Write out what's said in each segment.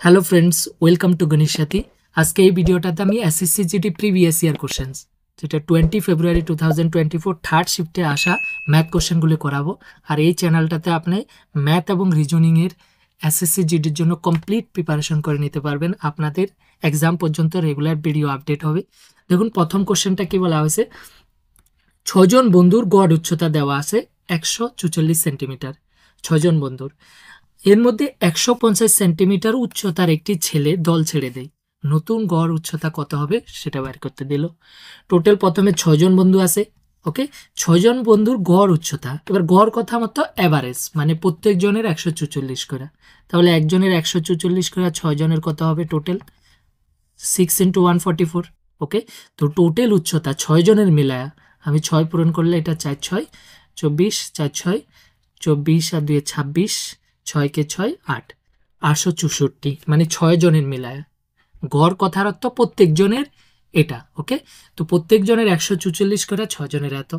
Hello friends, welcome to Ganesh সাথী। আজকে এই ভিডিওটাতে আমি SSC GD previous year questions, যেটা 20 ফেব্রুয়ারি 2024 থার্ড শিফটে আসা ম্যাথ কোশ্চেনগুলি করাবো। আর এই চ্যানেলটাতে আপনি ম্যাথ এবং রিজনিংয়ের এসএসসি জিডির জন্য কমপ্লিট প্রিপারেশন করে নিতে পারবেন। আপনাদের এক্সাম পর্যন্ত রেগুলার ভিডিও আপডেট হবে। দেখুন, প্রথম কোশ্চেনটা কি বলা হয়েছে, 6 জন বন্ধুর গড় উচ্চতা দেওয়া আছে 144 সেন্টিমিটার। 6 জন বন্ধুর, এর মধ্যে 150 সেন্টিমিটার উচ্চতার একটি ছেলে দল ছেড়ে দেয়। নতুন গড় উচ্চতা কত হবে সেটা বের করতে দিল। টোটাল প্রথমে 6 জন বন্ধু আছে। ওকে, 6 জন বন্ধুর গড় উচ্চতা, এবার গড় কথা মতো অ্যাভারেজ, মানে প্রত্যেক জনের 144 করে। তাহলে একজনের 144 করে, 6 জনের কত হবে টোটাল 6 × 144। ওকে, তো টোটাল উচ্চতা 6 জনের মিলায়া আমি 6 পূরণ করলে এটা 4 6 24, 4 6 24 আর 2 26, 6 কে 6 8, 864, মানে 6 জনের মিলায়া। গড় কথার অর্থ প্রত্যেক জনের এটা। ওকে, তো প্রত্যেক জনের 144 করে, 6 জনের এত।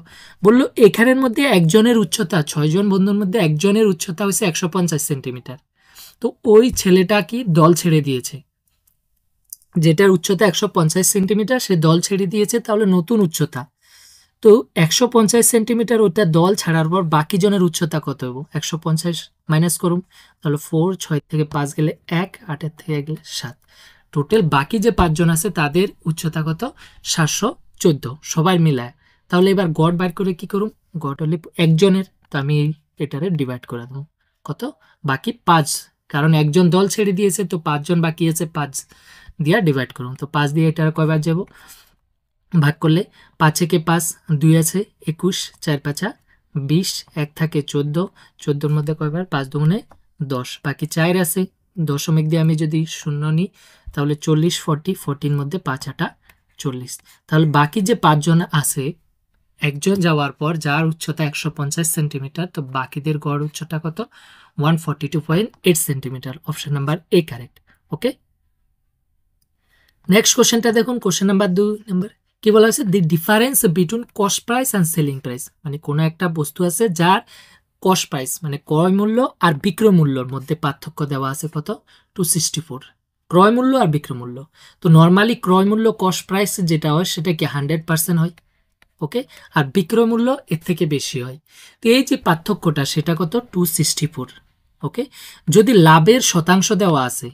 বললো এখানের মধ্যে একজনের উচ্চতা, 6 জন বন্ধুর মধ্যে একজনের উচ্চতা হচ্ছে 150 সেন্টিমিটার। তো ওই ছেলেটা কি দল ছেড়ে দিয়েছে, যেটার উচ্চতা 150 সেন্টিমিটার, সে দল ছেড়ে দিয়েছে। তাহলে নতুন উচ্চতা তো 150 সেন্টিমিটার, ওটা দল ছাড়ার পর বাকি জনের উচ্চতা কত হবে? 150 মাইনাস করুন, তাহলে 4, 6 থেকে 5 গেলে 1, 8 থেকে গেলে 7। টোটাল বাকি যে 5 জন আছে তাদের উচ্চতা কত? 714, সবাই মিলায়। তাহলে এবার গড় বার করে কি করুন, গড় হলে একজনের, তো আমি এটারে ডিভাইড করে দেবো কত, বাকি 5, কারণ একজন দল ছেড়ে দিয়েছে, তো 5 জন বাকি আছে, 5 দিয়ে ডিভাইড করুন। তো 5 দিয়ে এটার কয়বার যাব, ভাগ করলে 5 একে 5, 2 আছে 21, 4 5 20, 1 থাকে 14, 14-র মধ্যে কয়বার, 5 দুগুণে 10, বাকি 4 আছে। দশমিক দিয়ে আমি যদি 0 নিই তাহলে 40, 40, 40-র মধ্যে 5 8 40। তাহলে বাকি যে 5 জন আছে, একজন যাওয়ার পর যার উচ্চতা 150 সেন্টিমিটার, তো বাকিদের গড় উচ্চতা কত? 142.8 centimetre. Option number A correct. Okay, next কোশ্চেনটা দেখুন, কোশ্চেন নাম্বার 2 নম্বর কি বলা হয়েছে, দি difference between cost price and selling price. মানে কোনো একটা বস্তু আছে যার কস্ট প্রাইস মানে ক্রয় মূল্য আর বিক্রয় মূল্যর মধ্যে পার্থক্য দেওয়া আছে কত? 264। ক্রয় মূল্য আর বিক্রয় মূল্য, তো নর্মালি ক্রয় মূল্য কস্ট প্রাইস যেটা হয় সেটা কি 100% হয়। ওকে, আর বিক্রয় মূল্য এর থেকে বেশি হয়। তো এই যে পার্থক্যটা সেটা কত? 264। ওকে, যদি লাভের শতাংশ দেওয়া আছে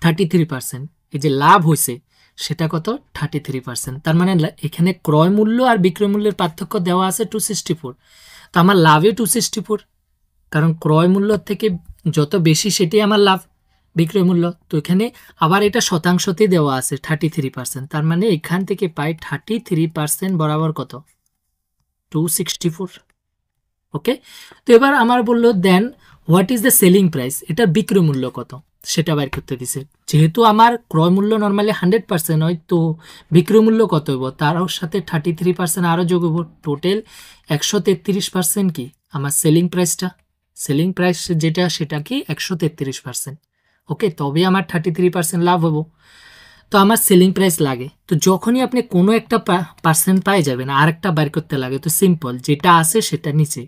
33%, এই যে লাভ হয়েছে সেটা কত? 33%। তার মানে এখানে ক্রয় মূল্য আর বিক্রয় মূল্যের পার্থক্য দেওয়া আছে 264। তো আমার লাভে 264, কারণ ক্রয় মূল্য থেকে যত বেশি সেটাই আমার লাভ, বিক্রয় মূল্য। তো এখানে আবার এটা শতাংশতে দেওয়া আছে 33%, তার মানে এখান থেকে পাই 33% বরাবর কত? 264। ওকে, তো এবার আমার বললো then what is the selling price, এটার বিক্রয় মূল্য কত সেটা বের করতে দিছে। যেহেতু আমার ক্রয় মূল্য নর্মালি 100% হয়, তো বিক্রয় মূল্য কত হইব, তার সাথে 33% আরও যোগ হইব, টোটাল 133% কি আমার সেলিং প্রাইসটা। সেলিং প্রাইস যেটা সেটা কি 133%। ওকে, তবে আমার 33% লাভ হবো। তো আমার সেলিং প্রাইস লাগে, তো যখনই আপনি কোনো একটা পার্সেন্ট পাই যাবেন আর একটা বের করতে লাগে, তো সিম্পল যেটা আছে সেটা নিচে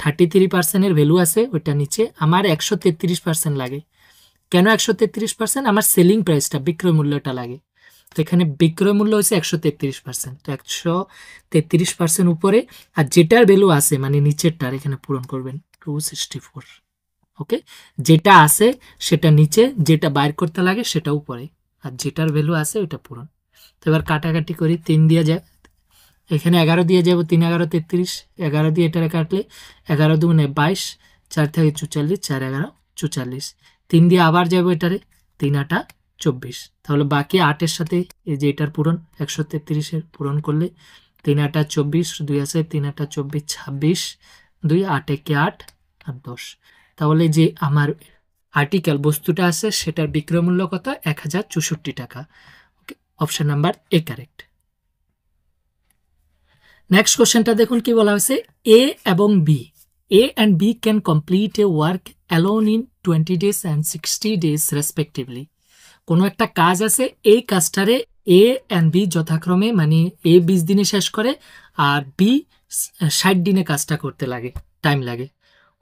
33%-এর ভ্যালু আছে ওইটা নিচে, আমার 133% লাগে। কেন 133%? আমার সেলিং প্রাইসটা বিক্রয় মূল্যটা লাগে, তো এখানে বিক্রয় মূল্য হচ্ছে 133%, তো 133% উপরে, আর যেটার ভ্যালু আছে মানে নিচেরটার এখানে পূরণ করবেন 264। ওকে, যেটা আছে সেটা নিচে, যেটা বাইর করতে লাগে সেটা উপরে, আর যেটার ভ্যালু আছে ওইটা পূরণ। তো এবার কাটাকাটি করি, 3 দিয়ে যায়, এখানে 11 দিয়ে যাব, 3 11 33, 11 দিয়ে এটারে কাটলে 11 2 22, 4 থেকে 44, 4 11 44, 3 দিয়ে আবার যাব এটারে, 3 8 24। তাহলে বাকি 8-এর সাথে এই যে এটার পূরণ 133-এর পূরণ করলে 3 8 24, 2 আছে 3 8 24, 26, 2 8 1 8 আর 10। তাহলে যে আমার আর্টিকেল বস্তুটা আছে সেটার বিক্রয় মূল্য কত? 1064 টাকা। Okay, option number A correct. Next কোশ্চেনটা দেখুন কি বলা হয়েছে, এ এবং B, A and B can complete a work alone in 20 days and 60 days respectively. কোনো একটা কাজ আছে, এই কাজটারে এ অ্যান্ড বি যথাক্রমে, মানে এ 20 দিনে শেষ করে আর বি 60 দিনে কাজটা করতে লাগে, টাইম লাগে।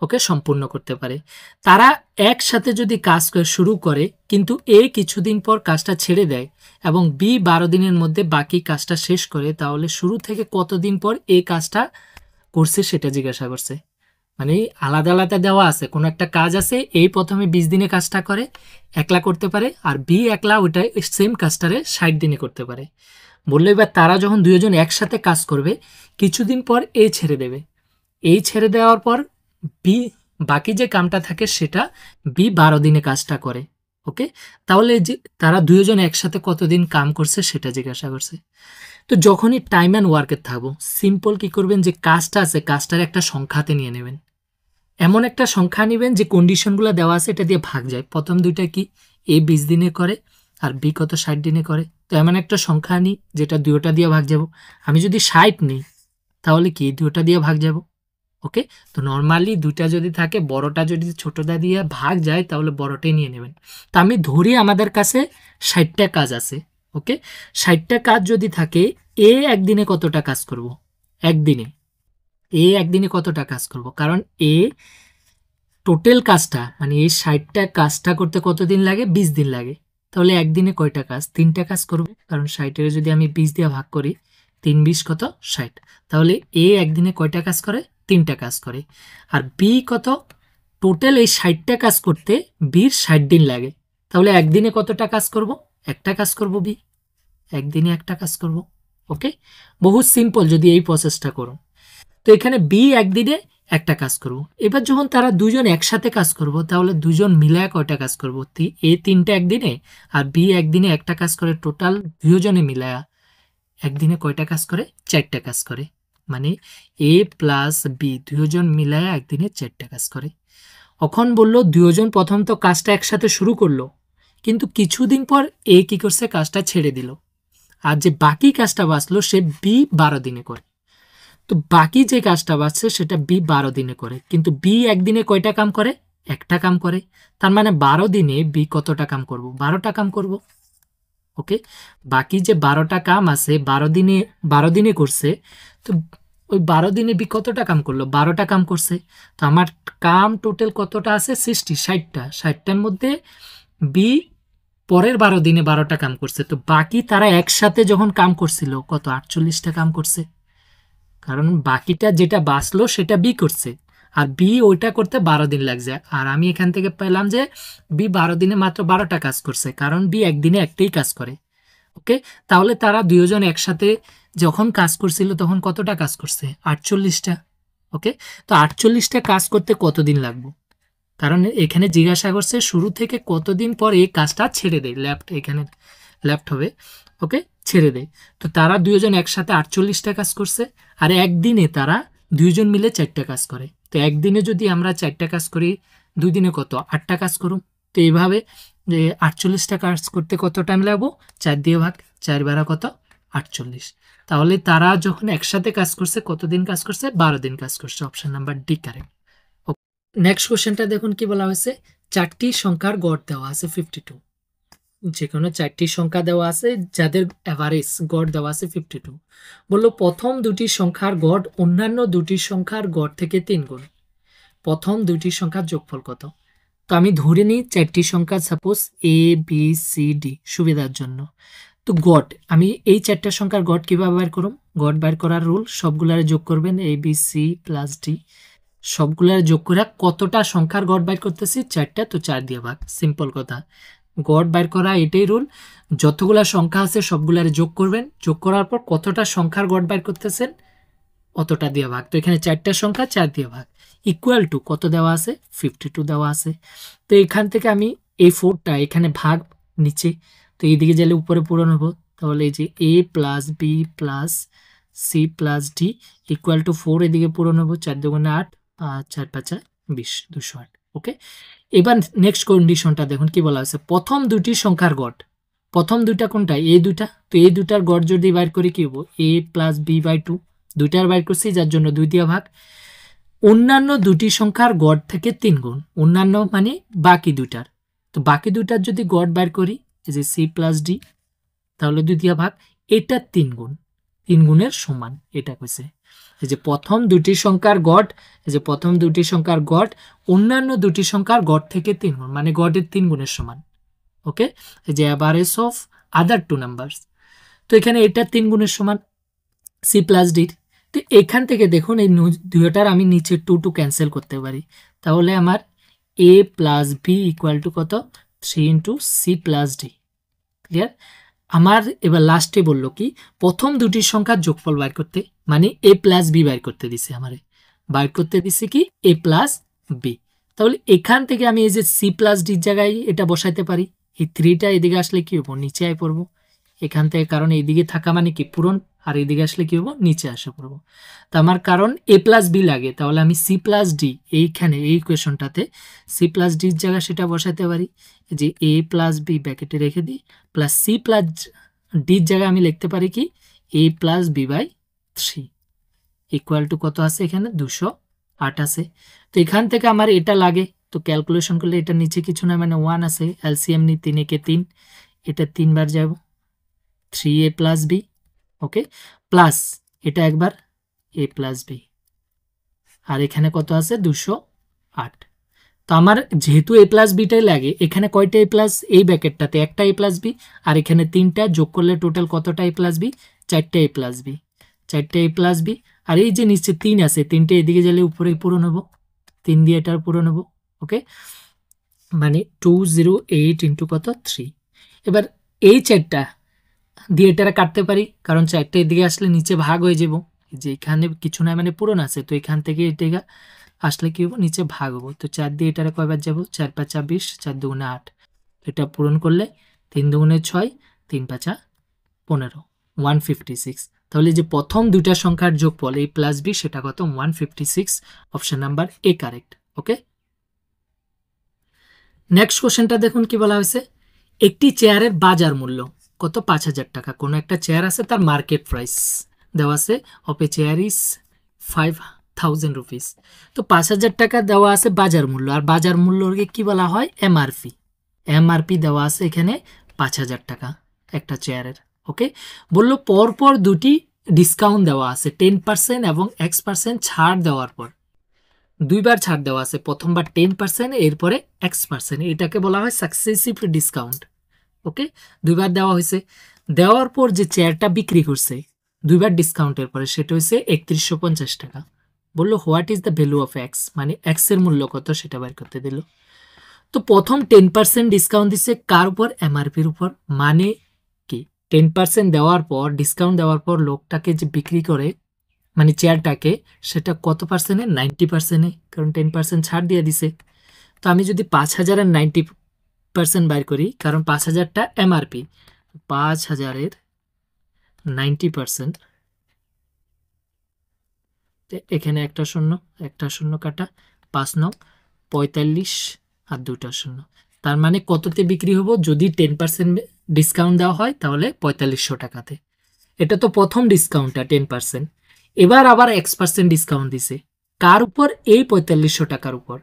ওকে সম্পূর্ণ করতে পারে। তারা একসাথে যদি কাজ শুরু করে কিন্তু এ কিছুদিন পর কাজটা ছেড়ে দেয় এবং বি 12 দিনের মধ্যে বাকি কাজটা শেষ করে, তাহলে শুরু থেকে কতদিন পর এই কাজটা করছে সেটা জিজ্ঞাসা করছে। মানে আলাদা আলাদা দেওয়া আছে, কোনো একটা কাজ আছে, এই প্রথমে 20 দিনে কাজটা করে একলা করতে পারে, আর বি একলা ওইটা সেম কাজটারে 60 দিনে করতে পারে। বললো এবার তারা যখন দুজন একসাথে কাজ করবে কিছুদিন পর এ ছেড়ে দেবে, এই ছেড়ে দেওয়ার পর বি বাকি যে কামটা থাকে সেটা বি 12 দিনে কাজটা করে। ওকে, তাহলে যে তারা দুজন একসাথে কতদিন কাম করছে সেটা জিজ্ঞাসা করছে। তো যখনই টাইম অ্যান্ড ওয়ার্কের থাকবো সিম্পল কি করবেন, যে কাজটা আছে কাজটার একটা সংখ্যাতে নিয়ে নেবেন, এমন একটা সংখ্যা নেবেন যে কন্ডিশনগুলো দেওয়া আছে এটা দিয়ে ভাগ যায়। প্রথম দুইটা কি, এ 20 দিনে করে আর বি কত 60 দিনে করে, তো এমন একটা সংখ্যা নিই যেটা দুইটা দিয়ে ভাগ যাব। আমি যদি 60 নিই তাহলে কি দুইটা দিয়ে ভাগ যাব। ওকে, তো নর্মালি দুইটা যদি থাকে বড়টা যদি ছোটটা দিয়ে ভাগ যায় তাহলে বড়টাই নিয়ে নেবেন। তো আমি ধরি আমাদের কাছে 60টা কাজ আছে। ওকে, 60টা কাজ যদি থাকে এ একদিনে কতটা কাজ করব, একদিনে এ একদিনে কতটা কাজ করব, কারণ এ টোটাল কাজটা মানে এই 60টা কাজটা করতে কতদিন লাগে, 20 দিন লাগে। তাহলে একদিনে কয়টা কাজ, 3টা কাজ করবে, কারণ 60-এর যদি আমি 20 দিয়ে ভাগ করি 3 20 কত 60, তাহলে এ একদিনে কয়টা কাজ করে, 3টা কাজ করে। আর বি কত, টোটাল এই 60টা কাজ করতে বির 60 দিন লাগে, তাহলে একদিনে কতটা কাজ করব, একটা কাজ করব, বি একদিনে একটা কাজ করব। ওকে, বহুত সিম্পল যদি এই প্রসেসটা করো। তো এখানে বি একদিনে একটা কাজ করব। এবার যখন তারা দুজন একসাথে কাজ করব তাহলে দুজন মিলায় কয়টা কাজ করব, এ 3টা একদিনে আর বি একদিনে একটা কাজ করে, টোটাল দুজনে মিলায়া একদিনে কয়টা কাজ করে, 4টা কাজ করে। মানে এ প্লাস বি দুজন মিলায়া একদিনে 4টা কাজ করে। এখন বললো দুজন প্রথম তো কাজটা একসাথে শুরু করলো কিন্তু কিছুদিন পর এ কি করছে, কাজটা ছেড়ে দিল, আর যে বাকি কাজটা বাঁচলো সে বি 12 দিনে করে। তো বাকি যে কাজটা বাঁচছে সেটা বি 12 দিনে করে, কিন্তু বি একদিনে কয়টা কাম করে, একটা কাম করে। তার মানে 12 দিনে বি কতটা কাম করব, 12টা কাম করব। ওকে, বাকি যে 12টা কাম আছে 12 দিনে করছে, তো ওই 12 দিনে বি কতটা কাম করলো, 12টা কাম করছে। তো আমার কাম টোটাল কতটা আছে, 60টা 60টার মধ্যে বি পরের 12 দিনে 12টা কাম করছে। তো বাকি তারা একসাথে যখন কাম করছিল কত, 48টা কাম করছে, কারণ বাকিটা যেটা বাঁচলো সেটা বি করছে আর বি ওইটা করতে 12 দিন লাগছে। আর আমি এখান থেকে পেলাম যে বি 12 দিনে মাত্র 12টা কাজ করছে, কারণ বি একদিনে একটাই কাজ করে। ওকে, তাহলে তারা দুজন একসাথে যখন কাজ করছিল তখন কতটা কাজ করছে, 48টা। ওকে, তো 48টা কাজ করতে কতদিন লাগবে, কারণ এখানে জিজ্ঞাসা করছে শুরু থেকে কতদিন পর এই কাজটা ছেড়ে দেয়, লেফট এখানে লেফট হবে। ওকে, ছেড়ে দেয়। তো তারা দুজন একসাথে 48টা কাজ করছে আর একদিনে তারা দুজন মিলে 4টা কাজ করে। তো একদিনে যদি আমরা 4টা কাজ করি, 2 দিনে কত, 8টা কাজ করুন। তো এইভাবে যে 48টা কাজ করতে কত টাইম লাগবো, 4 দিয়ে ভাগ, 4 12 কত 48। তাহলে তারা যখন একসাথে কাজ করছে কতদিন কাজ করছে, 12 দিন কাজ করছে। Option number D correct. Next কোশ্চেনটা দেখুন কি বলা হয়েছে, 4টি সংখ্যার গড় দেওয়া আছে 52। যে কোনো 4টি সংখ্যা দেওয়া আছে যাদের অ্যাভারেজ গড় দেওয়া আছে 52। বললো প্রথম দুটি সংখ্যার গড় অন্যান্য দুটি সংখ্যার গড় থেকে 3 গুণ। প্রথম দুটি সংখ্যার যোগফল কত। তো আমি ধরে নিই 4টি সংখ্যা, suppose A B C D সুবিধার জন্য। তো গড় আমি এই 4টা সংখ্যার গড় কিভাবে বের করব, গড় বের করার রুল, সবগুলার যোগ করবেন, A B C plus D, সবগুলার যোগ করে কতটা সংখ্যার গড় বাইর করতেছি, 4টা, তো 4 দিয়ে ভাগ। সিম্পল কথা, গড় বাইর করা এটাই রুল, যতগুলা সংখ্যা আছে সবগুলার যোগ করবেন, যোগ করার পর কতটা সংখ্যার গড় বাইর করতেছেন অতটা দিয়ে ভাগ। তো এখানে 4টা সংখ্যা 4 দিয়ে ভাগ, ইকুয়াল টু কত দেওয়া আছে, 52 দেওয়া আছে। তো এখান থেকে আমি এই 4টা এখানে ভাগ নিচে, তো এইদিকে গেলে উপরে পূরণ হবো, তাহলে এই যে A plus B plus C plus D equal to 4 এদিকে পূরণ হবো, 4 দুগুণে 8 আর 4 5 20, 208। ওকে, এবার নেক্সট কন্ডিশনটা দেখুন কি বলা আছে, প্রথম দুটি সংখ্যার গড়, প্রথম দুইটা কোনটা, এই দুইটা, তো এই দুটার গড় যদি বাইর করি কি হবো, এ প্লাস বি বাই 2, দুইটার বাইর করছি যার জন্য 2 দিয়ে ভাগ। অন্যান্য দুটি সংখ্যার গড় থেকে 3 গুণ, অন্যান্য মানে বাকি দুইটার, তো বাকি দুইটার যদি গড় বাইর করি এই যে সি প্লাস ডি, তাহলে 2 দিয়ে ভাগ, এটা 3 গুণ, 3 গুণের সমান এটা কইছে। এই যে প্রথম দুটি সংখ্যার গড়, এই যে প্রথম দুটি সংখ্যার গড় অন্যান্য দুটি সংখ্যার গড় থেকে 3 গুণ, মানে গড়ের 3 গুণের সমান। ওকে, এই যে average of other two numbers. তো এখানে এটা 3 গুণের সমান সি প্লাস ডির। তো এখান থেকে দেখুন এই দুইটার আমি নিচে 2 2 ক্যান্সেল করতে পারি, তাহলে আমার A plus B equal to কত 3 into C plus D. Clear? আমার এবার লাস্টে বললো কি প্রথম দুটি সংখ্যার যোগফল বাইর করতে, মানে এ প্লাস বি বাইর করতে দিছে, আমারে বাইর করতে দিছে কি এ প্লাস বি। তাহলে এখান থেকে আমি এই যে সি প্লাস ডির জায়গায় এটা বসাইতে পারি, এই 3টা এদিকে আসলে কি হবো নিচে আয় পড়বো এখান থেকে, কারণ এইদিকে থাকা মানে কি পূরণ, আর এইদিকে আসলে কি হবো নিচে আসে পড়বো। তো আমার কারণ এ প্লাস বি লাগে, তাহলে আমি সি প্লাস ডি এইখানে এই ইকুয়েশনটাতে সি প্লাস ডির জায়গায় সেটা বসাইতে পারি, যে এ প্লাস বি ব্র্যাকেটে রেখে দিই, প্লাস সি প্লাস ডির জায়গায় আমি লিখতে পারি কি A plus B by 3 equal to কত আছে এখানে 208 আছে। তো এখান থেকে আমার এটা লাগে, তো ক্যালকুলেশন করলে এটা নিচে কিছু না মানে 1 আছে, এলসিএম নি 3 একে 3, এটা 3 বার যাব 3a প্লাস বি। ওকে, প্লাস এটা একবার এ প্লাস বি, আর এখানে কত আছে 208। তো আমার যেহেতু এ প্লাস বিটাই লাগে, এখানে কয়টা এ প্লাস, এই ব্র্যাকেটটাতে একটা এ প্লাস বি, আর এখানে 3টা যোগ করলে টোটাল কতটা এ প্লাস বি, 4টা এ প্লাস বি, 4টা এ প্লাস বি। আর এই যে নিচে 3 আছে, 3টে এদিকে গেলে উপরে পূরণ হবো, 3 দিয়ে এটার পূরণ হবো। ওকে, মানে 208 ইন্টু কত 3। এবার এই 4টা দিয়ে এটা কাটতে পারি, কারণ 4টা এদিকে আসলে নিচে ভাগ হয়ে যাব, যে এখানে কিছু না মানে পূরণ আছে, তো এখান থেকে এটা আসলে কি হবো নিচে ভাগ হবো। তো 4 দিয়ে এটারে কয়বার যাব 4 5 20, 4 দুগুণে 8, এটা পূরণ করলে 3 দুগুণে 6, 3 5 15, 156। তাহলে যে প্রথম দুইটা সংখ্যার যোগফল এ প্লাস বি সেটা কত 156, option number A correct. Okay, next কোশ্চেনটা দেখুন কি বলা হয়েছে, একটি চেয়ারের বাজার মূল্য কত 5000 টাকা। কোনো একটা চেয়ার আছে, তার মার্কেট প্রাইস দেওয়া আছে of A chair is 5000 rupees. তো 5000 টাকা দেওয়া আছে বাজার মূল্য, আর বাজার মূল্যকে কি বলা হয় এমআরপি। এমআরপি দেওয়া আছে এখানে 5000 টাকা একটা চেয়ারের। ওকে, বললো পরপর দুটি ডিসকাউন্ট দেওয়া আছে 10% এবং X% ছাড় দেওয়ার পর, দুইবার ছাড় দেওয়া আছে, প্রথমবার 10% এরপরে X%, এটাকে বলা হয় সাকসেসিভ ডিসকাউন্ট। ওকে, দুইবার দেওয়া হয়েছে, দেওয়ার পর যে চেয়ারটা বিক্রি করছে দুইবার ডিসকাউন্টের পরে সেটা হচ্ছে 3150 টাকা। বললো what is the value of x, মানে এক্স এর মূল্য কত সেটা বের করতে দিল। তো প্রথম 10% ডিসকাউন্ট দিচ্ছে কার উপর, এমআরপির উপর, মানে কি 10% দেওয়ার পর ডিসকাউন্ট দেওয়ার পর লোকটাকে যে বিক্রি করে মানে চেয়ারটাকে, সেটা কত পার্সেন্টে 90%, কারণ 10% ছাড় দিয়ে দিছে। তো আমি যদি 5000-এর 90% বাইর করি, কারণ 5000টা এমআরপি, 5000-এর 90%, এখানে একটা শূন্য কাটা 5 9 45 আর 2টা শূন্য, তার মানে কততে বিক্রি হবো, যদি 10% ডিসকাউন্ট দেওয়া হয় তাহলে 4500 টাকাতে। এটা তো প্রথম ডিসকাউন্টটা 10%, এবার আবার X% ডিসকাউন্ট দিছে কার উপর, এই 4500 টাকার উপর,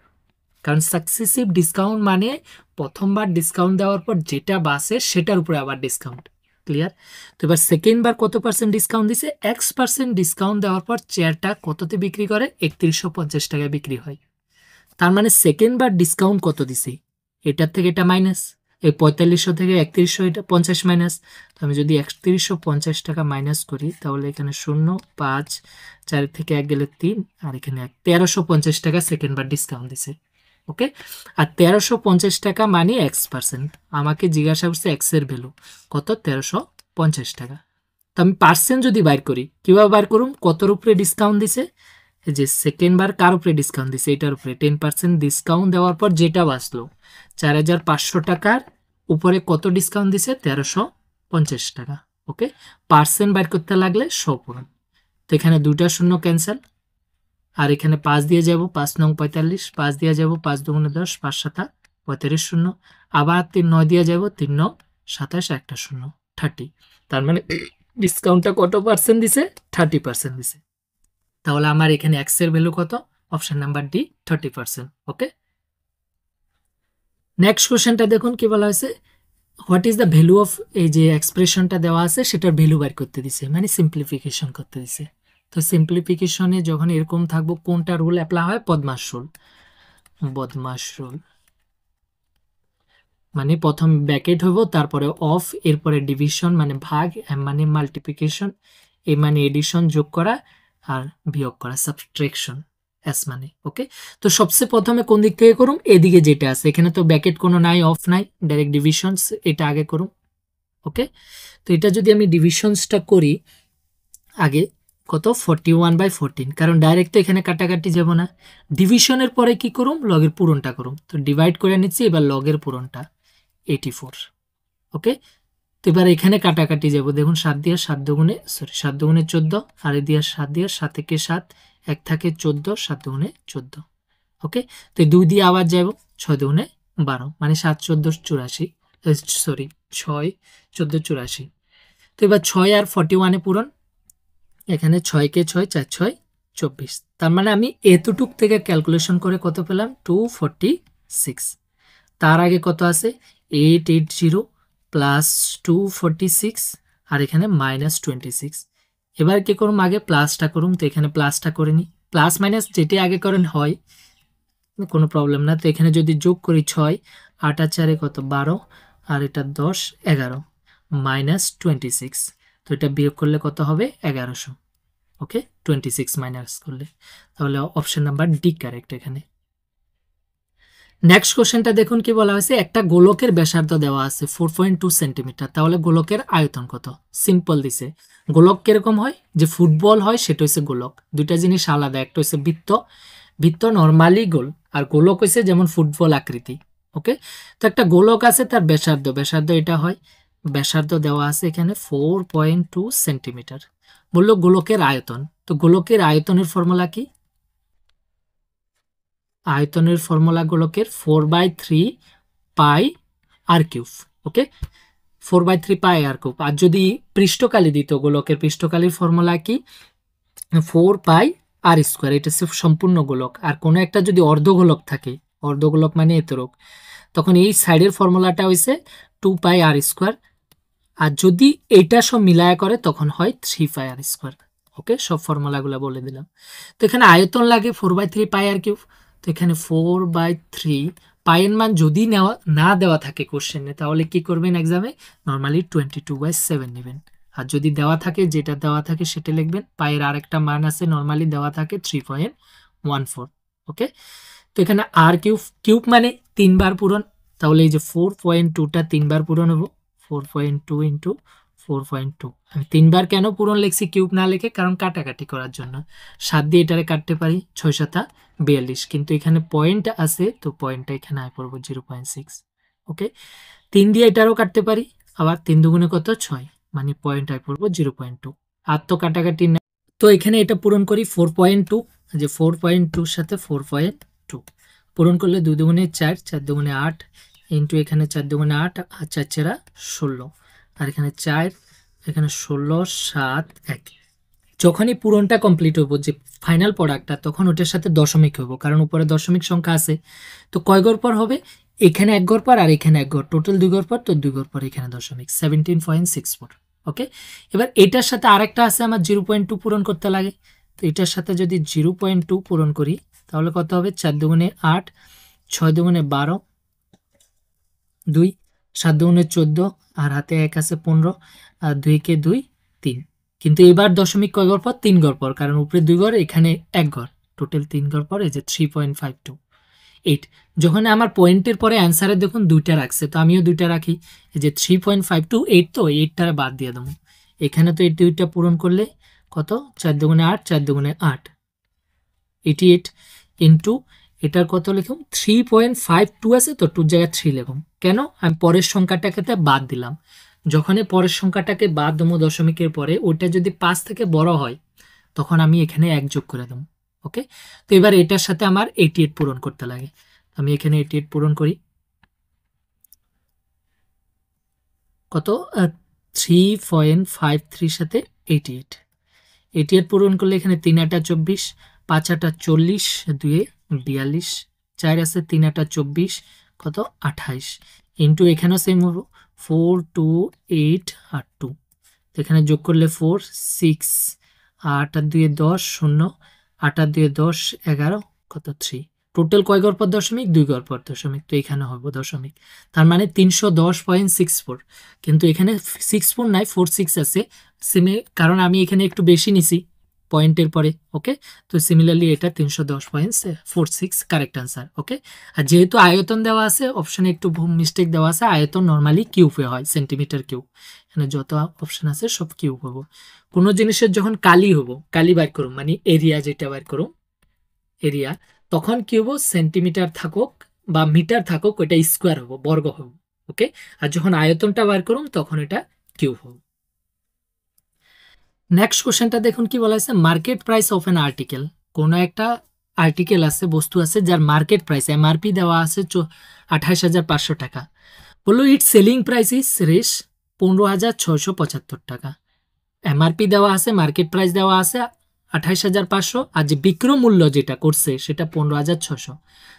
কারণ সাকসেসিভ ডিসকাউন্ট মানে প্রথমবার ডিসকাউন্ট দেওয়ার পর যেটা বাসে সেটার উপরে আবার ডিসকাউন্ট। ক্লিয়ার? তো এবার সেকেন্ডবার কত পার্সেন্ট ডিসকাউন্ট দিছে, X% ডিসকাউন্ট দেওয়ার পর চেয়ারটা কততে বিক্রি করে 3150 টাকায় বিক্রি হয়। তার মানে সেকেন্ডবার ডিসকাউন্ট কত দিছে, এটার থেকে এটা মাইনাস, এই 4500 থেকে 3100 এটা 50 মাইনাস। তো আমি যদি 3150 টাকা মাইনাস করি, তাহলে এখানে 0 5 4 থেকে 1 গেলে 3, আর এখানে 1350 টাকা সেকেন্ডবার ডিসকাউন্ট দিছে। ওকে, আর 1350 টাকা মানে X%, আমাকে জিজ্ঞাসা করছে এক্স এর ভ্যালু কত 1350 টাকা। তো আমি পার্সেন্ট যদি বাইর করি, কিভাবে বাইর করুম, কতর উপরে ডিসকাউন্ট দিছে, যে সেকেন্ডবার কার উপরে ডিসকাউন্ট দিছে, এটার উপরে 10% ডিসকাউন্ট দেওয়ার পর যেটা বাঁচলো 4500 টাকার উপরে কত ডিসকাউন্ট দিছে 1350 টাকা। ওকে, পার্সেন্ট বাইর করতে লাগলে 100 পূরণ। তো এখানে 2টা শূন্য ক্যান্সেল, আর এখানে 5 দিয়ে যাব, 5 9 45, 5 দিয়ে যাব 5 2 10, 5 7 35 শূন্য, আবার 3 9 দিয়ে যাব, 3 9 27, একটা শূন্য 30। তার মানে ডিসকাউন্টটা কত পার্সেন্ট দিছে, 30% দিছে। তাহলে আমার এখানে এক্স এর ভ্যালু কত, অপশন নাম্বার ডি 30%। ওকে, নেক্সট কোশ্চেনটা দেখুন কি বলা হয়েছে, what is the value of, এই যে এক্সপ্রেশনটা দেওয়া আছে সেটার ভ্যালু বের করতে দিছে, মানে সিম্পলিফিকেশন করতে দিছে। তো সিম্পলিফিকেশনে যখন এরকম থাকবো কোনটা রুল অ্যাপ্লাই হয়? বদমাশ রুল। বদমাশ রুল মানে প্রথম ব্র্যাকেট হইব, তারপরে অফ, এরপরে ডিভিশন মানে ভাগ, এম মানে মাল্টিপ্লিকেশন, এ মানে এডিশন যোগ করা, আর বিয়োগ করা সাবট্রাকশন, এস মানে। ওকে, তো সবচেয়ে প্রথমে কোন দিক থেকে করুম? এদিকে যেটা আছে, এখানে তো ব্র্যাকেট কোনো নাই, অফ নাই, ডাইরেক্ট ডিভিশনস, এটা আগে করুম। ওকে, তো এটা যদি আমি ডিভিশনসটা করি আগে, কত? 41/14, কারণ ডাইরেক্ট তো এখানে কাটাকাটি যাব না। ডিভিশনের পরে কি করুম? লগের পূরণটা করুম। তো ডিভাইড করে নিচ্ছি, এবার লগের পূরণটা 84। ওকে, তো এবার এখানে কাটাকাটি যাব, দেখুন 7 দিয়ে 7 দুগুণে 14, আর এ দিয়ে 7 দিয়ে 7 একে 7, 1 থাকে 14, 7 দুগুণে 14। ওকে, তো 2 দিয়ে আবার যাব, 6 দুগুণে 12, মানে 7 14 84, সরি 6 14 84। তো এবার 6 আর 41-এ পূরণ, এখানে 6 কে 6, 4 6 24, তার মানে আমি এতটুক থেকে ক্যালকুলেশন করে কত পেলাম? 246। তার আগে কত আছে? 880 প্লাস 246, আর এখানে -26। এবার কি করুম? আগে প্লাসটা করুম, তো এখানে প্লাসটা করে নিই। প্লাস মাইনাস যেটি আগে করেন হয়, কোনো প্রবলেম না। তো এখানে যদি যোগ করি 6, 8 আর 4 কত? 12, আর এটা 10 11 -26, তো এটা বিয়োগ করলে কত হবে? 1100। ওকে, 26 মাইনাস করলে, তাহলে অপশন নাম্বার ডি কারেক্ট এখানে। নেক্সট কোশ্চেনটা দেখুন কি বলা হয়েছে, একটা গোলকের ব্যাসার্ধ দেওয়া আছে 4.2 সেন্টিমিটার, তাহলে গোলকের আয়তন কত? সিম্পল দিছে। গোলক কিরকম হয়? যে ফুটবল হয় সেটা হচ্ছে গোলক, দুইটা জিনিস আলাদা, একটা হচ্ছে বৃত্ত, বৃত্ত নর্মালি গোল, আর গোলক হচ্ছে যেমন ফুটবল আকৃতি। ওকে, তো একটা গোলক আছে, তার ব্যাসার্ধ, ব্যাসার্ধ এটা হয়, ব্যাসার্ধ দেওয়া আছে এখানে 4.2 সেন্টিমিটার। বললো গোলকের আয়তন, তো গোলকের আয়তনের ফর্মুলা কি? আয়তনের ফর্মুলা গোলকের 4/3 পাই আর কিউব। ওকে, 4/3 পাই আর কিউব। আর যদি পৃষ্ঠকালি দিত, গোলকের পৃষ্ঠকালির ফর্মুলা কি? 4 পাই আর স্কোয়ার, এটা হচ্ছে সম্পূর্ণ গোলক। আর কোনো একটা যদি অর্ধগোলক থাকে, অর্ধগোলক মানে এতরক, তখন এই সাইডের ফর্মুলাটা হয়েছে 2 পাই আর স্কোয়ার, আর যদি এটা সব মিলায়া করে তখন হয় 3 পাই আর স্কোয়ার। ওকে, সব ফর্মুলাগুলো বলে দিলাম। তো এখানে আয়তন লাগে 4/3 পাই আর কিউব, তো এখানে 4/3 পাইয়ের মান যদি না দেওয়া থাকে কোশ্চেনে, তাহলে কি করবেন এক্সামে? নর্মালি 22/7 নেবেন। আর যদি দেওয়া থাকে, যেটা দেওয়া থাকে সেটা লিখবেন। পাইয়ের আরেকটা মান আছে, নর্মালি দেওয়া থাকে 3.14। ওকে, তো এখানে আর কিউব, কিউব মানে 3 বার পূরণ, তাহলে এই যে 4.2টা 3 বার পূরণ হবো, 4.2 ইন্টু 4.2। আমি 3 বার কেন পূরণ লিখছি কিউব না লিখে? কারণ কাটাকাটি করার জন্য। 7 দিয়ে এটারে কাটতে পারি, 6 7 42, কিন্তু এখানে পয়েন্ট আছে, তো পয়েন্টটা এখানে আয় পড়বো 0.6। ওকে, 3 দিয়ে এটারও কাটতে পারি, আবার 3 দুগুণে কত? 6, মানে পয়েন্ট আয় পড়বো 0.2। আর তো কাটাকাটি না, তো এখানে এটা পূরণ করি 4.2, যে 4.2 সাথে 4.2 পূরণ করলে 2 দুগুণে 4, 4 দুগুণে 8, ইন্টু এখানে 4 দুগুণে 8, আর 4 4 16, আর এখানে 4, এখানে 16 7 1। যখনই পূরণটা কমপ্লিট হইব, যে ফাইনাল প্রোডাক্টটা, তখন ওটার সাথে দশমিক হইব, কারণ উপরে দশমিক সংখ্যা আছে। তো কয় ঘর পর হবে? এখানে 1 ঘর পর, আর এখানে 1 ঘর, টোটাল 2 ঘর পর, তো 2 ঘর পর এখানে দশমিক 17.64। ওকে, এবার এটার সাথে আরেকটা আছে আমার 0.2 পূরণ করতে লাগে, তো এটার সাথে যদি 0.2 পূরণ করি, তাহলে কত হবে? 4 দুগুণে 8, 6 দুগুণে 12, 2, 7 দুগুণে 14, আর হাতে 1 আছে 15, আর 2 কে 2 3। কিন্তু এবার দশমিক কয় ঘর পর? 3 ঘর পর, কারণ উপরে 2 ঘর, এখানে 1 ঘর, টোটাল 3 ঘর পর, এই যে 3.528। যখন আমার পয়েন্টের পরে অ্যান্সারে দেখুন 2টা রাখছে, তো আমিও 2টা রাখি, এই যে 3.528, তো 8টা বাদ দিয়ে দেবো। এখানে তো এই 2টা পূরণ করলে কত? 4 দুগুণে 8, 4 দুগুণে 8, 88, ইন্টু এটার কত লিখুন? 3.52 আছে, তো 2 জায়গায় 3 লিখুন। কেন? আমি পরের সংখ্যাটাকে বাদ দিলাম। যখনই পরের সংখ্যাটাকে বাদ দেবো দশমিকের পরে, ওইটা যদি 5 থেকে বড় হয়, তখন আমি এখানে 1 যোগ করে দেবো। ওকে, তো এবার এটার সাথে আমার 88 পূরণ করতে লাগে, আমি এখানে 88 পূরণ করি, কত? 3.53 সাথে 88 পূরণ করলে এখানে 3 8 24, 5 8 40, 2 42, 4 আছে 3 8 24, কত? 28, ইন্টু এখানেও সেম হবো 4 2 8 আর 2, এখানে যোগ করলে 4 6 8 আর 2 10 0, 8 আর 2 10 11 কত 3, টোটাল কয় গড় পর দশমিক, 2 গড় পর দশমিক, তো এখানে হবে দশমিক, তার মানে 310.64, কিন্তু এখানে 64 নাই 46 আছে সিমে, কারণ আমি এখানে একটু বেশি নিছি পয়েন্টের পরে। ওকে, তো সিমিলারলি এটা 310.46 কারেক্ট আনসার। ওকে, আর যেহেতু আয়তন দেওয়া আছে অপশনে একটু মিস্টেক দেওয়া আছে, আয়তন নর্মালি কিউবে হয়, সেন্টিমিটার কিউব, এখানে যত অপশন আছে সব কিউব হবো। কোনো জিনিসের যখন কালি হবো, কালি বার করুম মানে এরিয়া যেটা বার করুম এরিয়া, তখন কি হবো, সেন্টিমিটার থাকুক বা মিটার থাকুক ওটা স্কোয়ার হবো, বর্গ হবো। ওকে, আর যখন আয়তনটা বার করুম তখন এটা কিউব হবো। নেক্সট কোশ্চেনটা দেখুন কি বলা আছে, market price of N article, কোনো একটা আর্টিকেল আছে, বস্তু আছে যার মার্কেট প্রাইস এমআরপি দেওয়া আছে 28,500 টাকা, বললো ইট সেলিং প্রাইস ইস রেশ 15,675 টাকা। এমআরপি দেওয়া আছে, মার্কেট প্রাইস দেওয়া আছে 28,500, আর যে বিক্রয় মূল্য যেটা করছে সেটা 15,600,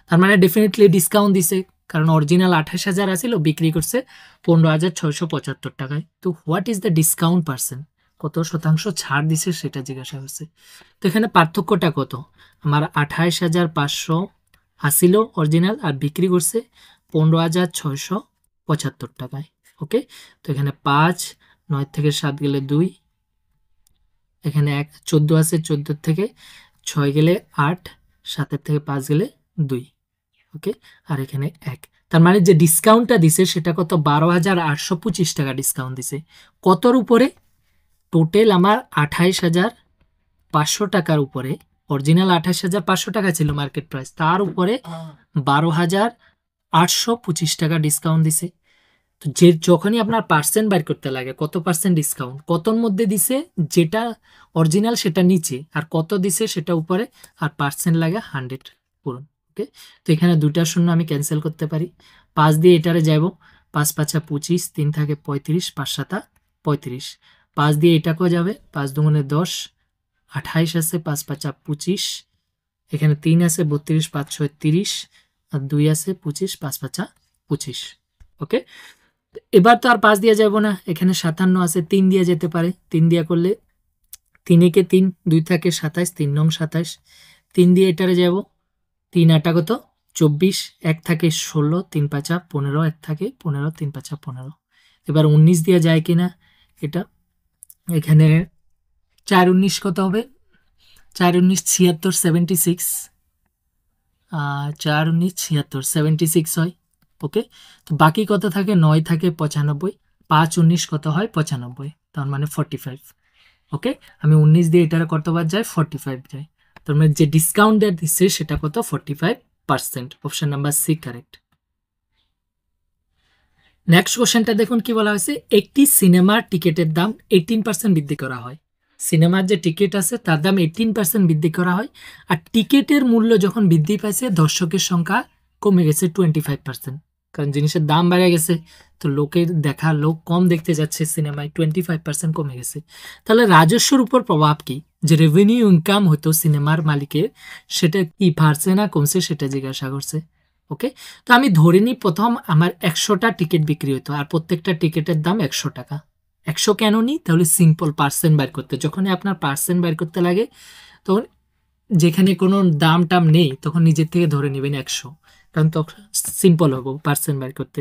তার মানে ডেফিনেটলি ডিসকাউন্ট দিছে, কারণ অরিজিনাল 28,000 আসিল, বিক্রি করছে 15,675 টাকায়। তো what is the discount percent, কত শতাংশ ছাড় দিছে সেটা জিজ্ঞাসা করছে। তো এখানে পার্থক্যটা কত, আমার 28,500 আসিল অরিজিনাল আর বিক্রি করছে 15,675 টাকায়। ওকে, তো এখানে 5, 9 থেকে 7 গেলে 2, এখানে 14 আছে, 14 থেকে 6 গেলে 8, 7 থেকে 5 গেলে 2। ওকে, আর এখানে 1, তার মানে যে ডিসকাউন্টটা দিছে সেটা কত, 12,825 টাকা ডিসকাউন্ট দিছে। কতর উপরে, টোটাল আমার 28,500 টাকার উপরে, অরিজিনাল 28,500 টাকা ছিল মার্কেট প্রাইস, তার উপরে 12,825 টাকা ডিসকাউন্ট দিছে। তো যে যখনই আপনার পার্সেন্ট বাইর করতে লাগে, কত পার্সেন্ট ডিসকাউন্ট, কতর মধ্যে দিছে, যেটা অরিজিনাল সেটা নিচে, আর কত দিছে সেটা উপরে, আর পার্সেন্ট লাগে 100 পুরন। ওকে, তো এখানে 2টা শূন্য আমি ক্যান্সেল করতে পারি, 5 দিয়ে এটারে যাব, 5 5 25, 3 থাকে 35, 5 7 35, 5 দিয়ে এটাকেও যাবে, 5 দুগুণে 10, 28 আছে, 5 5 25, এখানে 3 আছে 32, 5 6 30, আর 2 আছে 25, 5 5 25। ওকে, এবার তো আর 5 দিয়ে যাব না, এখানে 57 আছে, 3 দিয়ে যেতে পারে, 3 দিয়ে করলে 3 একে 3, 2 থাকে 27, 3 নং 27, 3 দিয়ে এটারে যাব, 3 8 কত 24, 1 থাকে 16, 3 5 15, 1 থাকে 15, 3 5 15। এবার 19 দিয়ে যায় কিনা এটা, এখানে 4 19 কত হবে, 4 19 76, 76, 4 19 76, 76 হয়। ওকে, তো বাকি কত থাকে, 9 থাকে 95, 5 19 কত হয় 95, তার মানে 45। ওকে, আমি 19 দিয়ে এটার কতবার যায় 45 যায়, তার মানে যে ডিসকাউন্ট দেওয়া দিচ্ছে সেটা কত 45%। Option number C correct. Next কোশ্চেনটা দেখুন কি বলা হয়েছে, একটি সিনেমার টিকিটের দাম 18% বৃদ্ধি করা হয়, সিনেমার যে টিকিট আছে তার দাম 18% বৃদ্ধি করা হয়, আর টিকিটের মূল্য যখন বৃদ্ধি পাইছে দর্শকের সংখ্যা কমে গেছে 25%, কারণ জিনিসের দাম বেড়ে গেছে, তো লোকের দেখা, লোক কম দেখতে যাচ্ছে সিনেমায়, 25% কমে গেছে। তাহলে রাজস্বর উপর প্রভাব কি, যে রেভিনিউ ইনকাম হতো সিনেমার মালিকের সেটা কি বাড়ছে না কমছে সেটা জিজ্ঞাসা করছে। ওকে, তো আমি ধরে নিই প্রথম আমার 100টা টিকিট বিক্রি হতো আর প্রত্যেকটা টিকিটের দাম 100 টাকা। 100 কেন নিই, তাহলে সিম্পল পার্সেন্ট বাইর করতে, যখনই আপনার পার্সেন্ট বাইর করতে লাগে তখন যেখানে কোনো দাম টাম নেই তখন নিজের থেকে ধরে নেবেন 100, কারণ তখন সিম্পল হবো পার্সেন্ট বাইর করতে।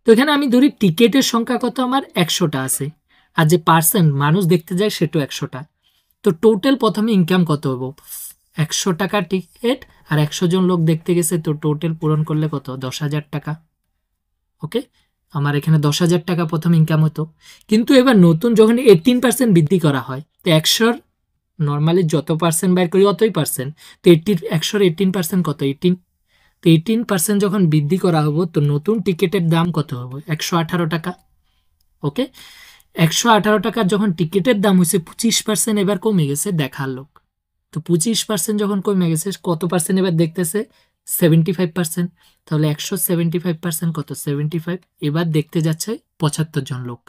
তো এখানে আমি ধরি টিকিটের সংখ্যা কত, আমার 100টা আছে, আর যে পার্সেন্ট মানুষ দেখতে যায় সেটাও 100টা, তো টোটাল প্রথমে ইনকাম কত হবো, 100 টাকা টিকিট আর 100 জন লোক দেখতে গেছে, তো টোটাল পূরণ করলে কত 10,000 টাকা। ওকে, আমার এখানে 10,000 টাকা প্রথম ইনকাম হতো, কিন্তু এবার নতুন যখন 18% বৃদ্ধি করা হয়, তো 100 নর্মালি যত পার্সেন্ট বাইর করি অতই পার্সেন্ট, তো 100 18% কত 18, তো 18% যখন বৃদ্ধি করা হবো তো নতুন টিকিটের দাম কত হবে 118 টাকা। ওকে, 118 টাকার যখন টিকিটের দাম হয়েছে 25% এবার কমে গেছে দেখার লোক, তো 25% যখন কমে গেছে কত পার্সেন্ট এবার দেখতেছে 75%, তাহলে 175% কত 75, এবার দেখতে যাচ্ছে 75 জন লোক,